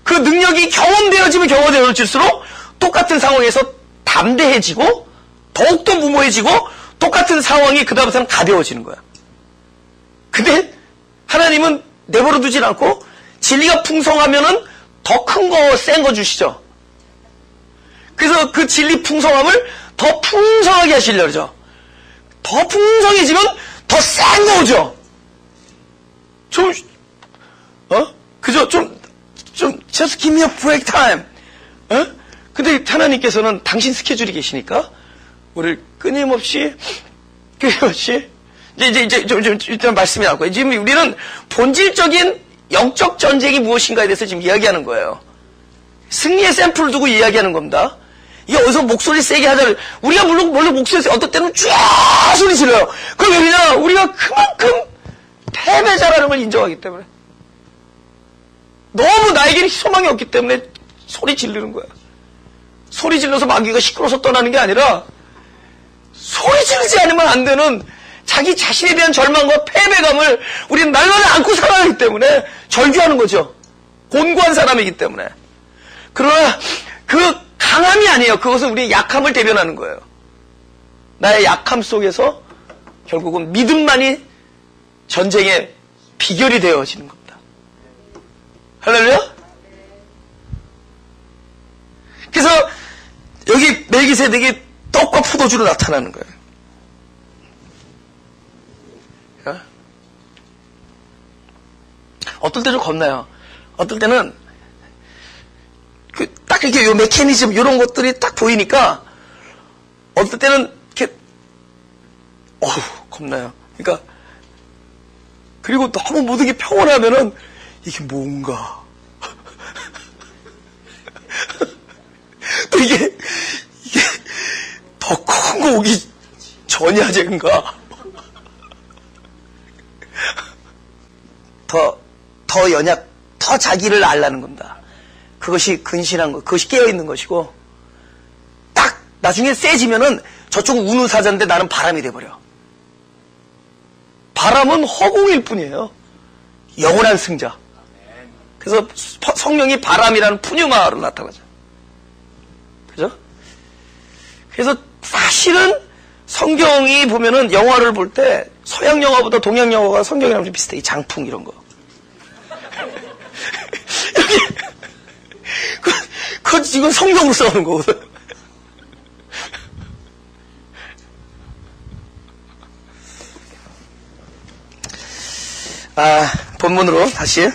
[SPEAKER 1] 그 능력이 경험되어지면 경험되어질수록 똑같은 상황에서 담대해지고 더욱더 무모해지고 똑같은 상황이 그 다음부터는 가벼워지는 거야. 근데 하나님은 내버려 두질 않고 진리가 풍성하면은 더 큰 거, 센 거 주시죠. 그래서 그 진리 풍성함을 더 풍성하게 하시려고 그러죠. 더 풍성해지면 더 센 거 오죠. 그죠? just give me a break time. 근데 하나님께서는 당신 스케줄이 계시니까 우리를 끊임없이 이제 일단 말씀이 나왔고요. 지금 우리는 본질적인 영적 전쟁이 무엇인가에 대해서 지금 이야기하는 거예요. 승리의 샘플을 두고 이야기하는 겁니다. 이게 어디서 목소리 세게 하자. 우리가 물론 목소리 세게 어떤 때는 쫙 소리 질러요. 그럼 왜 그러냐? 우리가 그만큼 패배자라는 걸 인정하기 때문에. 너무 나에게는 소망이 없기 때문에 소리 지르는 거야. 소리 질러서 마귀가 시끄러워서 떠나는 게 아니라 소리 지르지 않으면 안 되는 자기 자신에 대한 절망과 패배감을 우리는 날마다 안고 살아가기 때문에 절규하는 거죠. 곤고한 사람이기 때문에. 그러나 그 강함이 아니에요. 그것은 우리의 약함을 대변하는 거예요. 나의 약함 속에서 결국은 믿음만이 전쟁의 비결이 되어지는 겁니다. 할렐루야? 그래서 여기 멜기세덱이 떡과 포도주로 나타나는 거예요. 어떨 때는 겁나요. 어떨 때는 딱 이렇게 요 메커니즘 이런 것들이 딱 보이니까 어떨 때는 이렇게 겁나요. 그러니까 그리고 너무 모든 게 평온하면은 이게 뭔가 또 이게 더 큰 거 오기 전야제인가 더 연약, 더 자기를 알라는 겁니다. 그것이 근신한 것, 그것이 깨어있는 것이고, 딱 나중에 세지면은 저쪽은 우는 사자인데 나는 바람이 돼버려. 바람은 허공일 뿐이에요. 영원한 승자. 그래서 성령이 바람이라는 푸뉴마로 나타나죠. 그죠? 그래서 사실은 성경이 보면은 영화를 볼 때 서양 영화보다 동양 영화가 성경이랑 좀 비슷해. 이 장풍 이런 거. 여기 그건 지금 성경으로 싸우는 거거든. 본문으로 다시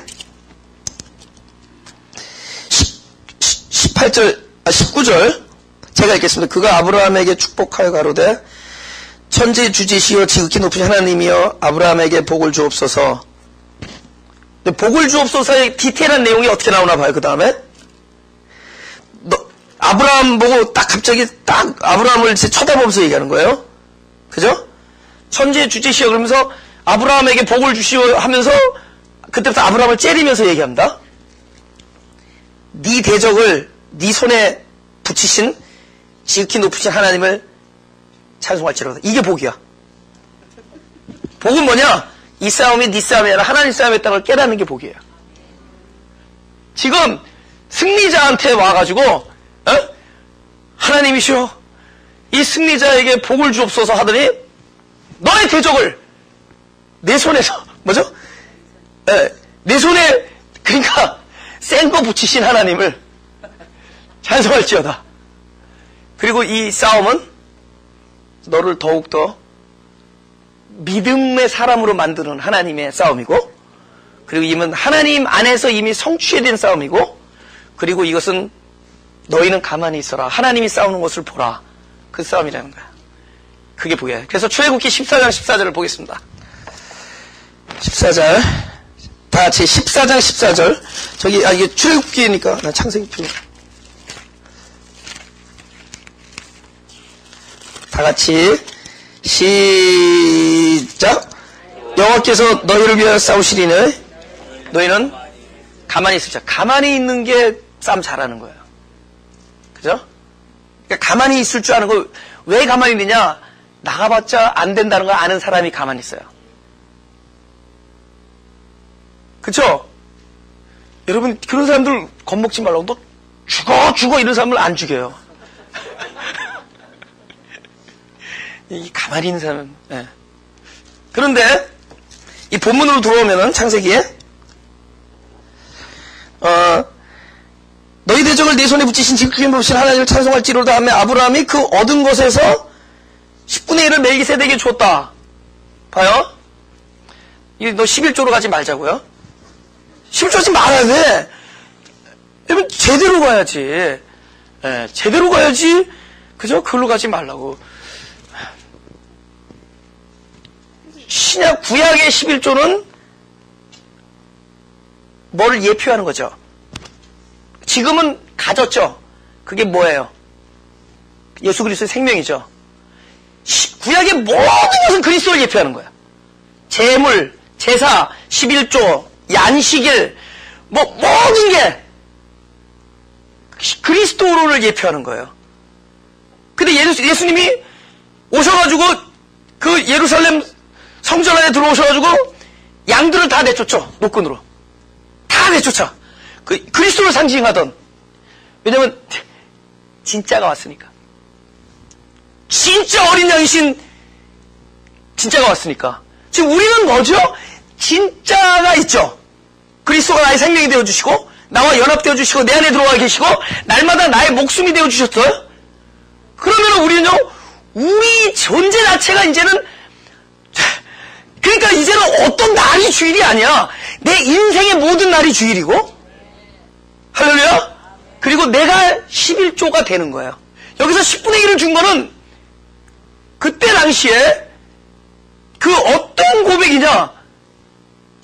[SPEAKER 1] 19절 제가 읽겠습니다. 그가 아브라함에게 축복하여 가로되 천지 주지시여 지극히 높으신 하나님이여 아브라함에게 복을 주옵소서. 복을 주옵소서의 디테일한 내용이 어떻게 나오나 봐요. 그 다음에 아브라함 보고 딱 갑자기 딱 아브라함을 쳐다보면서 얘기하는 거예요. 그죠? 천지의 주지시여 그러면서 아브라함에게 복을 주시오 하면서 그때부터 아브라함을 째리면서 얘기합니다. 네 대적을 네 손에 붙이신 지극히 높으신 하나님을 찬송할지로다. 이게 복이야. 복은 뭐냐? 이 싸움이 네 싸움이 아니라 하나님 싸움이었다는 걸 깨닫는 게 복이에요. 지금 승리자한테 와가지고 하나님이시여 이 승리자에게 복을 주옵소서 하더니 너의 대적을 내 손에서 뭐죠? 내 손에 그러니까 센 거 붙이신 하나님을 찬송할지어다. 그리고 이 싸움은 너를 더욱더 믿음의 사람으로 만드는 하나님의 싸움이고, 그리고 이는 하나님 안에서 이미 성취된 싸움이고, 그리고 이것은 너희는 가만히 있어라. 하나님이 싸우는 것을 보라. 그 싸움이라는 거야. 그게 보여요. 그래서 출애굽기 14장 14절을 보겠습니다. 14절. 다 같이 14장 14절. 저기, 이게 출애굽기니까, 나 창세기 표. 다 같이, 시작. 여호와께서 너희를 위하여 싸우시리니 너희는 가만히 있으자. 가만히 있는 게 싸움 잘하는 거예요. 그죠? 그러니까 가만히 있을 줄 아는 거. 왜 가만히 있느냐? 나가봤자 안 된다는 걸 아는 사람이 가만히 있어요. 그쵸? 여러분 그런 사람들 겁먹지 말라고. 너 죽어 이런 사람을 안 죽여요. 이 가만히 있는 사람은. 네. 그런데 이 본문으로 들어오면은 창세기에 너희 대적을 네 손에 붙이신 지극히 높으신 하나님을 찬송할지로다 하며 아브라함이 그 얻은 것에서 10분의 1을 멜기세덱에게 줬다. 봐요. 너 11조로 가지 말자고요. 11조 하지 말아야 돼. 여러분 제대로 가야지. 네, 제대로 가야지. 그죠? 그걸로 가지 말라고. 신약 구약의 11조는 뭐를 예표하는 거죠? 지금은 가졌죠? 그게 뭐예요? 예수 그리스도의 생명이죠. 구약의 모든 것은 그리스도를 예표하는 거야. 재물, 제사, 11조, 안식일, 모든 게 그리스도를 예표하는 거예요. 근데 예수님이 오셔가지고 그 예루살렘 성전 안에 들어오셔가지고 양들을 다 내쫓죠. 노끈으로. 다 내쫓아. 그리스도를 상징하던. 왜냐면 진짜가 왔으니까. 진짜 어린 양이신 진짜가 왔으니까. 지금 우리는 뭐죠? 진짜가 있죠. 그리스도가 나의 생명이 되어주시고 나와 연합되어 주시고 내 안에 들어와 계시고 날마다 나의 목숨이 되어 주셨어요. 그러면 우리는요, 우리 존재 자체가 이제는, 그러니까 이제는 어떤 날이 주일이 아니야. 내 인생의 모든 날이 주일이고, 할렐루야? 그리고 내가 11조가 되는 거예요. 여기서 10분의 1을 준 거는 그때 당시에 그 어떤 고백이냐,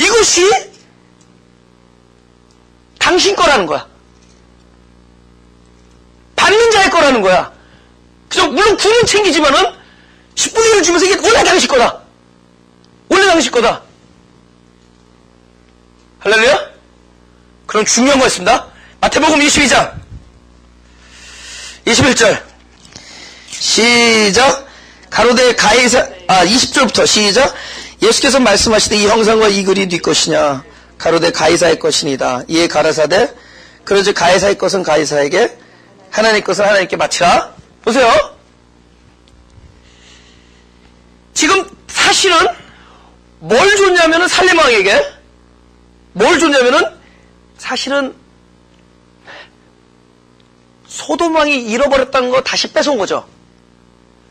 [SPEAKER 1] 이것이 당신 거라는 거야. 받는 자의 거라는 거야. 그래서 물론 구는 챙기지만은 10분의 1을 주면서 이게 원래 당신 거다. 원래 당신 거다. 할렐루야? 그럼 중요한 거 있습니다. 마태복음 22장 21절 시작. 가로대 가이사 20절부터 시작. 예수께서 말씀하시되 이 형상과 이 글이 네 것이냐. 가로대 가이사의 것이니다. 이에 가라사대 그러지 가이사의 것은 가이사에게 하나님의 것은 하나님께 바치라. 보세요. 지금 사실은 뭘 줬냐면은 살렘왕에게 뭘 줬냐면은 사실은 소돔왕이 잃어버렸다는 거 다시 뺏어온 거죠.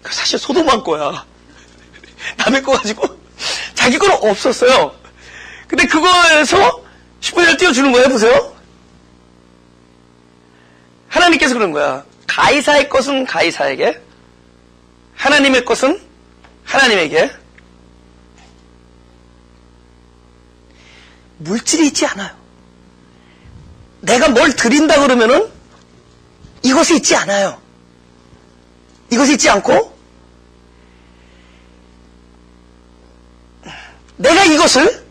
[SPEAKER 1] 사실 소돔왕 거야. 남의 거 가지고 자기 거는 없었어요. 근데 그거에서 10분의 1을 띄워주는 거예요. 보세요. 하나님께서 그런 거야. 가이사의 것은 가이사에게, 하나님의 것은 하나님에게. 물질이 있지 않아요. 내가 뭘 드린다 그러면은 이것이 있지 않아요. 이것이 있지 않고 내가 이것을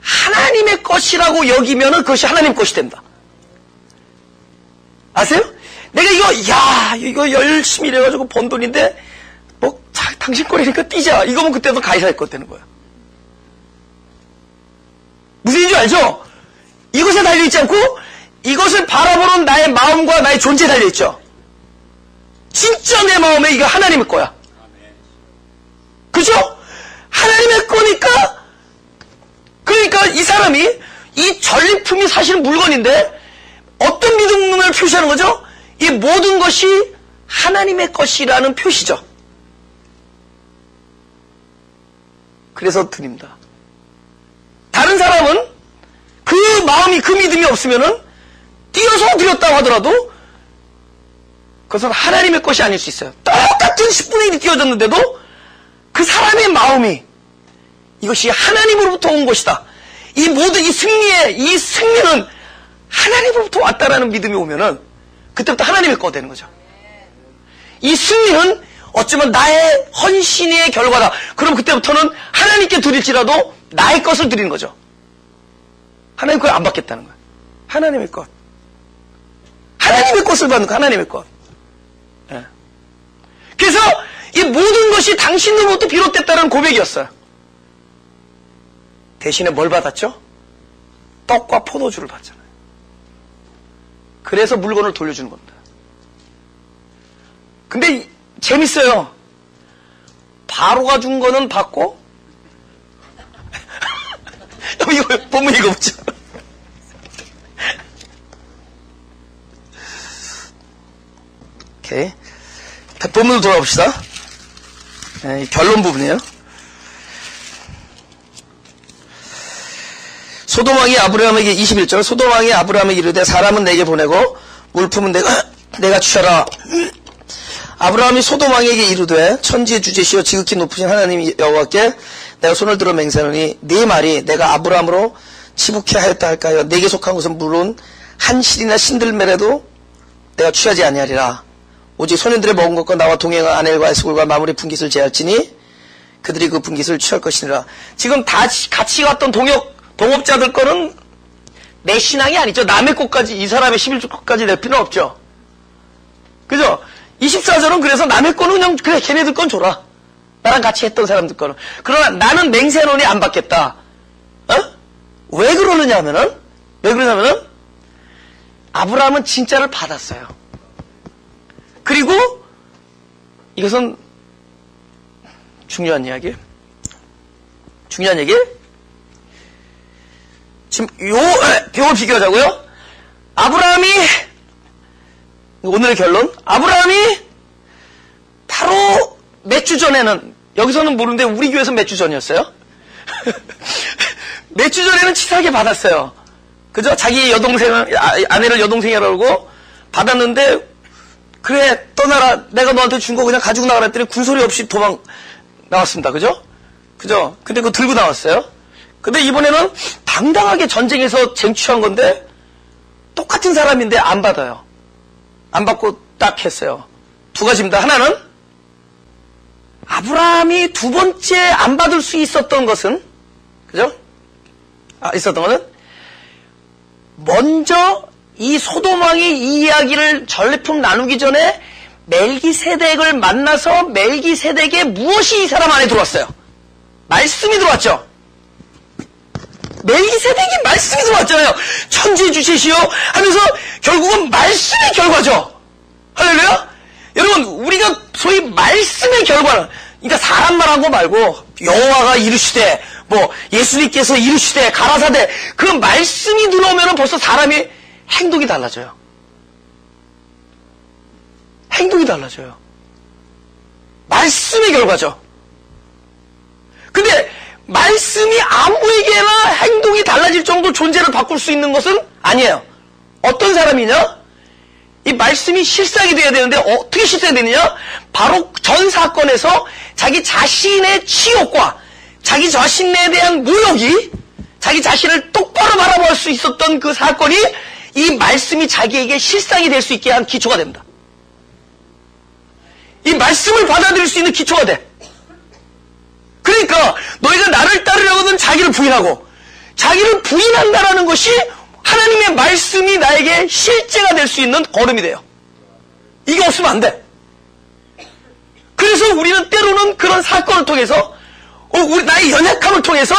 [SPEAKER 1] 하나님의 것이라고 여기면은 그것이 하나님 것이 된다. 아세요? 내가 이거 열심히 일해가지고 번 돈인데, 당신 거리니까 뛰자. 이거면 그때도 가이사의 것 되는 거야. 무슨 일인지 알죠? 이것에 달려있지 않고, 이것을 바라보는 나의 마음과 나의 존재에 달려있죠. 진짜 내 마음에 이거 하나님의 거야. 그죠? 하나님의 거니까, 그러니까 이 사람이, 이 전리품이 사실 물건인데, 어떤 믿음을 표시하는 거죠? 이 모든 것이 하나님의 것이라는 표시죠. 그래서 드립니다. 다른 사람은 그 마음이, 그 믿음이 없으면은 뛰어서 드렸다고 하더라도 그것은 하나님의 것이 아닐 수 있어요. 똑같은 10분의 1이 뛰어졌는데도 그 사람의 마음이 이것이 하나님으로부터 온 것이다. 이 모든 이 승리는 하나님으로부터 왔다라는 믿음이 오면은 그때부터 하나님의 거 되는 거죠. 이 승리는 어쩌면 나의 헌신의 결과다. 그럼 그때부터는 하나님께 드릴지라도 나의 것을 드리는 거죠. 하나님 걸 안 받겠다는 거예요. 하나님의 것. 하나님의 것을 받는 거, 하나님의 것. 예. 그래서 이 모든 것이 당신으로부터 비롯됐다는 고백이었어요. 대신에 뭘 받았죠? 떡과 포도주를 받잖아요. 그래서 물건을 돌려주는 겁니다. 근데 재밌어요. 바로가 준 거는 받고 이거 본문 읽어보죠. 오케이. 본문으로 돌아봅시다. 네, 결론 부분이에요. 소돔왕이 아브라함에게 21절 소돔왕이 아브라함에게 이르되 사람은 내게 보내고 물품은 내가 주셔라. 아브라함이 소돔왕에게 이르되 천지의 주제시여 지극히 높으신 하나님 여호와께 내가 손을 들어 맹세하노니 네 말이 내가 아브라함으로 치북해 하였다 할까요? 내게 속한 것은 물론 한 실이나 신들매라도 내가 취하지 아니하리라. 오직 소년들의 먹은 것과 나와 동행한 아넬과 에스골과 마무리 분깃을 제할지니 그들이 그 분깃을 취할 것이니라. 지금 다 같이 갔던 동업자들 거는 내 신앙이 아니죠. 남의 것까지, 이 사람의 11조까지 낼 필요는 없죠. 그죠? 24절은 그래서 남의 거는 그냥 그래 걔네들 건 줘라. 나랑 같이 했던 사람들 거는. 그러나 나는 맹세하노니 안 받겠다. 왜 그러느냐면은 아브라함은 진짜를 받았어요. 그리고 이것은 중요한 얘기. 지금 요 비교하자고요. 아브라함이, 오늘의 결론, 아브라함이 바로 몇 주 전에는, 여기서는 모르는데 우리 교회에서 몇 주 전이었어요? 몇 주 전에는 치사하게 받았어요. 그죠? 자기 아내를 여동생이라고 받았는데, 그래, 떠나라. 내가 너한테 준 거 그냥 가지고 나가라 했더니 군소리 없이 도망 나왔습니다. 그죠? 근데 그거 들고 나왔어요. 근데 이번에는 당당하게 전쟁에서 쟁취한 건데, 똑같은 사람인데 안 받아요. 안 받고 딱 했어요. 두 가지입니다. 하나는, 아브라함이 두 번째 안 받을 수 있었던 것은, 그죠? 먼저 이 소돔왕이 이 이야기를 전리품 나누기 전에 멜기세덱을 만나서 멜기세덱에 무엇이 이 사람 안에 들어왔어요? 말씀이 들어왔죠. 멜기세덱이 말씀이 들어왔잖아요. 천지 주시시오 하면서 결국은 말씀의 결과죠. 할렐루야? 여러분, 우리가 소위 말씀의 결과는, 그러니까 사람 말한 거 말고 여호와가 이르시되 예수님께서 이르시되 가라사대, 그 말씀이 들어오면 벌써 사람이 행동이 달라져요. 말씀의 결과죠. 근데 말씀이 아무에게나 행동이 달라질 정도 존재를 바꿀 수 있는 것은 아니에요. 어떤 사람이냐? 이 말씀이 실상이 돼야 되는데 어떻게 실상이 되느냐? 바로 전 사건에서 자기 자신의 치욕과 자기 자신에 대한 모욕이, 자기 자신을 똑바로 바라볼 수 있었던 그 사건이 이 말씀이 자기에게 실상이 될 수 있게 한 기초가 됩니다. 이 말씀을 받아들일 수 있는 기초가 돼. 그러니까 너희가 나를 따르려거든 자기를 부인하고, 자기를 부인한다라는 것이 하나님의 말씀이 나에게 실제가 될 수 있는 걸음이 돼요. 이게 없으면 안 돼. 그래서 우리는 때로는 그런 사건을 통해서, 나의 연약함을 통해서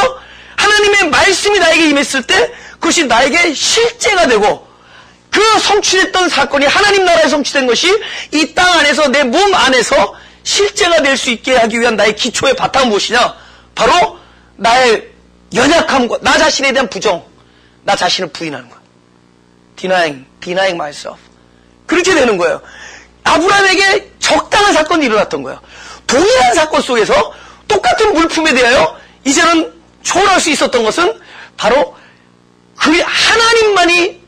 [SPEAKER 1] 하나님의 말씀이 나에게 임했을 때 그것이 나에게 실제가 되고, 그 성취됐던 사건이 하나님 나라에 성취된 것이 이 땅 안에서, 내 몸 안에서 실제가 될 수 있게 하기 위한 나의 기초의 바탕은 무엇이냐? 바로 나의 연약함과 나 자신에 대한 부정, 나 자신을 부인하는 거야. denying myself. 그렇게 되는 거예요. 아브라함에게 적당한 사건이 일어났던 거예요. 동일한 사건 속에서 똑같은 물품에 대하여 이제는 초월할 수 있었던 것은 바로 그 하나님만이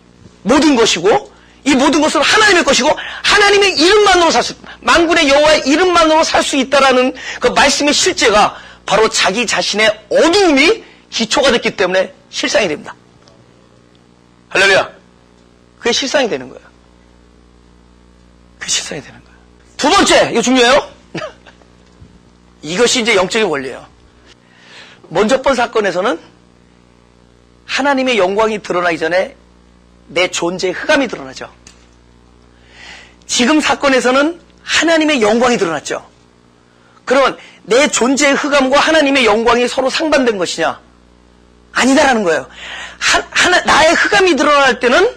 [SPEAKER 1] 모든 것이고, 이 모든 것은 하나님의 것이고, 하나님의 이름만으로 살 수, 만군의 여호와의 이름만으로 살 수 있다라는 그 말씀의 실제가 바로 자기 자신의 어두움이 기초가 됐기 때문에 실상이 됩니다. 할렐루야. 그게 실상이 되는 거예요. 두 번째, 이거 중요해요. 이것이 이제 영적인 원리예요. 먼저 번 사건에서는 하나님의 영광이 드러나기 전에 내 존재의 흑암이 드러나죠. 지금 사건에서는 하나님의 영광이 드러났죠. 그러면 내 존재의 흑암과 하나님의 영광이 서로 상반된 것이냐? 아니다라는 거예요. 나의 흑암이 드러날 때는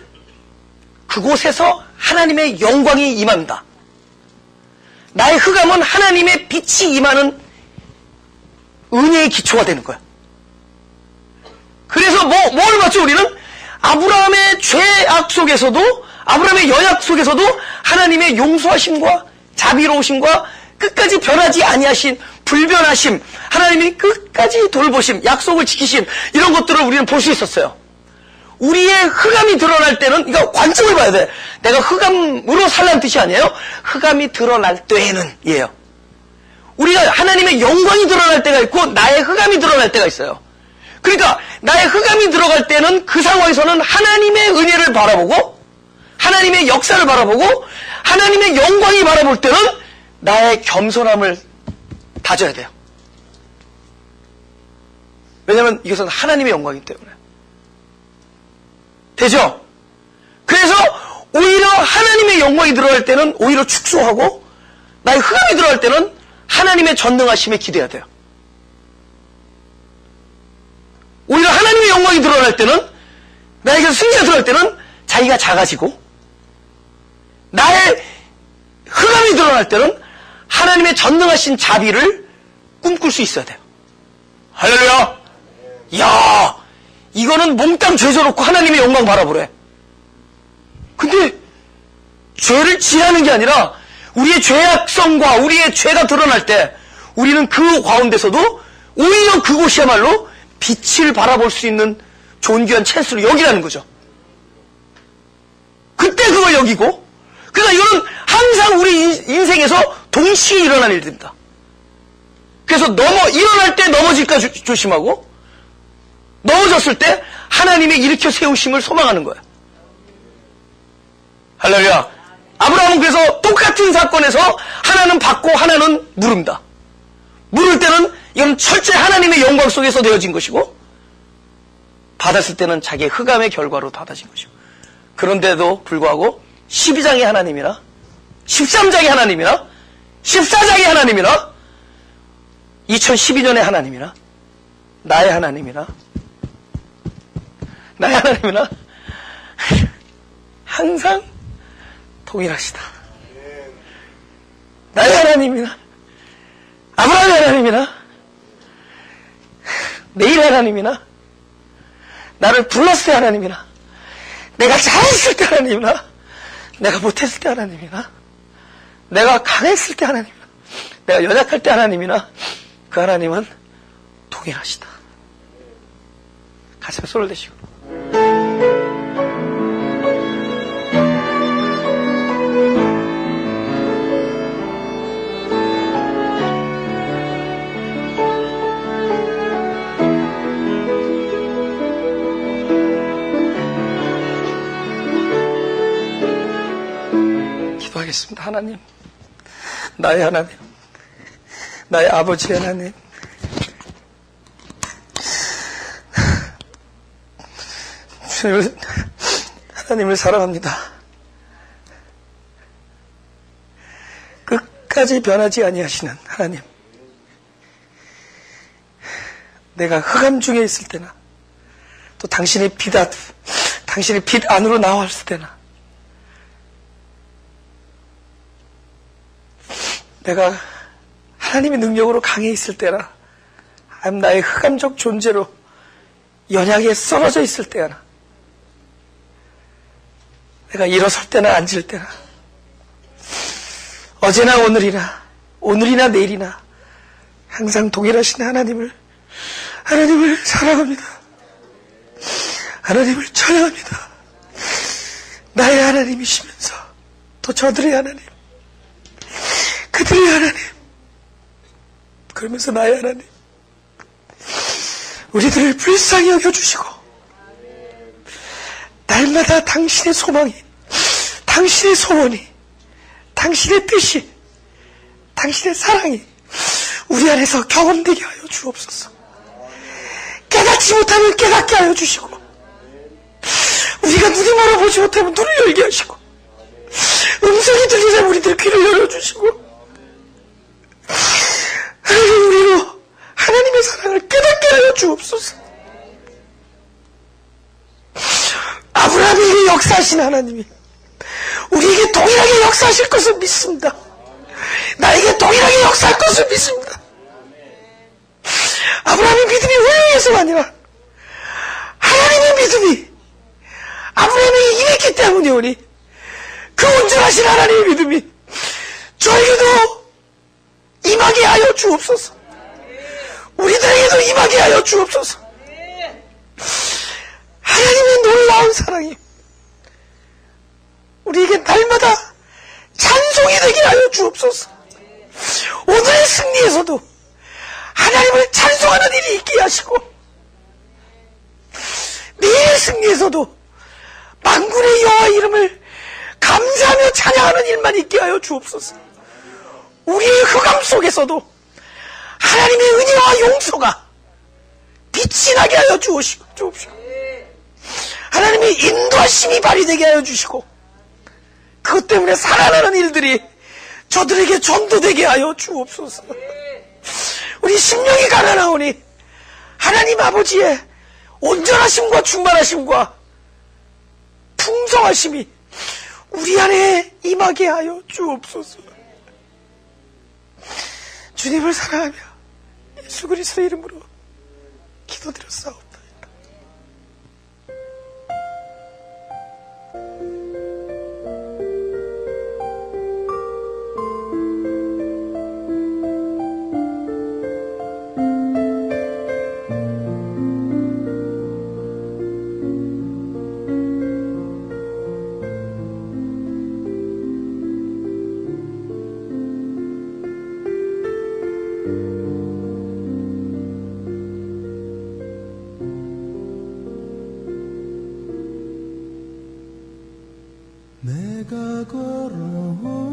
[SPEAKER 1] 그곳에서 하나님의 영광이 임합니다. 나의 흑암은 하나님의 빛이 임하는 은혜의 기초가 되는 거야. 그래서 뭘 봤죠, 우리는? 아브라함의 죄악 속에서도, 아브라함의 연약 속에서도 하나님의 용서하심과 자비로우심과 끝까지 변하지 아니하신 불변하심, 하나님이 끝까지 돌보심, 약속을 지키심, 이런 것들을 우리는 볼 수 있었어요. 우리의 흑암이 드러날 때는, 그러니까 관점을 봐야 돼. 내가 흑암으로 살라는 뜻이 아니에요. 흑암이 드러날 때에는 이에요. 우리가 하나님의 영광이 드러날 때가 있고 나의 흑암이 드러날 때가 있어요. 그러니까 나의 흑암이 들어갈 때는 그 상황에서는 하나님의 은혜를 바라보고 하나님의 역사를 바라보고 하나님의 영광이 바라볼 때는 나의 겸손함을 다져야 돼요. 왜냐하면 이것은 하나님의 영광이기 때문에. 되죠? 그래서 오히려 하나님의 영광이 들어갈 때는 오히려 축소하고 나의 흑암이 들어갈 때는 하나님의 전능하심에 기대야 돼요. 오히려 하나님의 영광이 드러날 때는 나에게 승리가 들어갈 때는 자기가 작아지고 나의 흑암이 드러날 때는 하나님의 전능하신 자비를 꿈꿀 수 있어야 돼요. 할렐루야! 이야, 이거는 몽땅 죄 져놓고 하나님의 영광 바라보래. 근데 죄를 지하는 게 아니라 우리의 죄악성과 우리의 죄가 드러날 때 우리는 그 가운데서도 오히려 그곳이야말로 빛을 바라볼 수 있는 존귀한 찬스로 여기라는 거죠. 그때 그걸 여기고, 그러니까 이거는 항상 우리 인생에서 동시에 일어나는 일들입니다. 그래서 일어날 때 넘어질까 조심하고, 넘어졌을 때 하나님의 일으켜 세우심을 소망하는 거예요. 할렐루야. 아브라함은 그래서 똑같은 사건에서 하나는 받고 하나는 물습니다. 물을 때는 이건 철저히 하나님의 영광 속에서 되어진 것이고 받았을 때는 자기의 흑암의 결과로 받아진 것이고, 그런데도 불구하고 12장의 하나님이나 13장의 하나님이나 14장의 하나님이나 2012년의 하나님이나 나의 하나님이나 항상 동일하시다. 나의 하나님이나 아브라함의 하나님이나 내일 하나님이나 나를 불렀을 때 하나님이나 내가 잘했을 때 하나님이나 내가 못했을 때 하나님이나 내가 강했을 때 하나님이나 내가 연약할 때 하나님이나 그 하나님은 동일하시다. 가슴에 손을 대시고 기도하겠습니다. 하나님, 나의 하나님, 나의 아버지 하나님, 하나님을 사랑합니다. 끝까지 변하지 아니하시는 하나님, 내가 흑암 중에 있을 때나 또 당신의 빛 안으로 나왔을 때나 내가 하나님의 능력으로 강해 있을 때나 나의 흑암적 존재로 연약에 썰어져 있을 때나 내가 일어설 때나 앉을 때나 어제나 오늘이나 내일이나 항상 동일하신 하나님을 사랑합니다. 하나님을 찬양합니다. 나의 하나님이시면서 또 저들의 하나님, 그들의 하나님, 그러면서 나의 하나님, 우리들을 불쌍히 여겨주시고 날마다 당신의 소망이, 당신의 소원이, 당신의 뜻이, 당신의 사랑이 우리 안에서 경험되게 하여 주옵소서. 깨닫지 못하면 깨닫게 하여 주시고, 우리가 눈이 멀어보지 못하면 눈을 열게 하시고, 음성이 들리자 우리들 귀를 열어주시고, 하나님, 우리로 하나님의 사랑을 깨닫게 하여 주옵소서. 아브라함에게 역사하신 하나님이 우리에게 동일하게 역사하실 것을 믿습니다. 나에게 동일하게 역사할 것을 믿습니다. 아브라함의 믿음이 훌륭해서가 아니라 하나님의 믿음이 아브라함에게 임했기 때문이오니 그 온전하신 하나님의 믿음이 저에게도 임하게 하여 주옵소서. 우리들에게도 임하게 하여 주옵소서. 하나님의 놀라운 사랑이 우리에게 날마다 찬송이 되게 하여 주옵소서. 오늘의 승리에서도 하나님을 찬송하는 일이 있게 하시고 매일 승리에서도 만군의 여호와 이름을 감사하며 찬양하는 일만 있게 하여 주옵소서. 우리의 흑암 속에서도 하나님의 은혜와 용서가 빛이 나게 하여 주옵시고, 하나님의 인도하심이 발휘되게 하여 주시고, 그것 때문에 살아나는 일들이 저들에게 전도되게 하여 주옵소서. 우리 심령이 가난하오니 하나님 아버지의 온전하심과 충만하심과 풍성하심이 우리 안에 임하게 하여 주옵소서. 주님을 사랑하며 예수 그리스도의 이름으로 기도드렸사옵나이다.
[SPEAKER 2] 내가 걸어온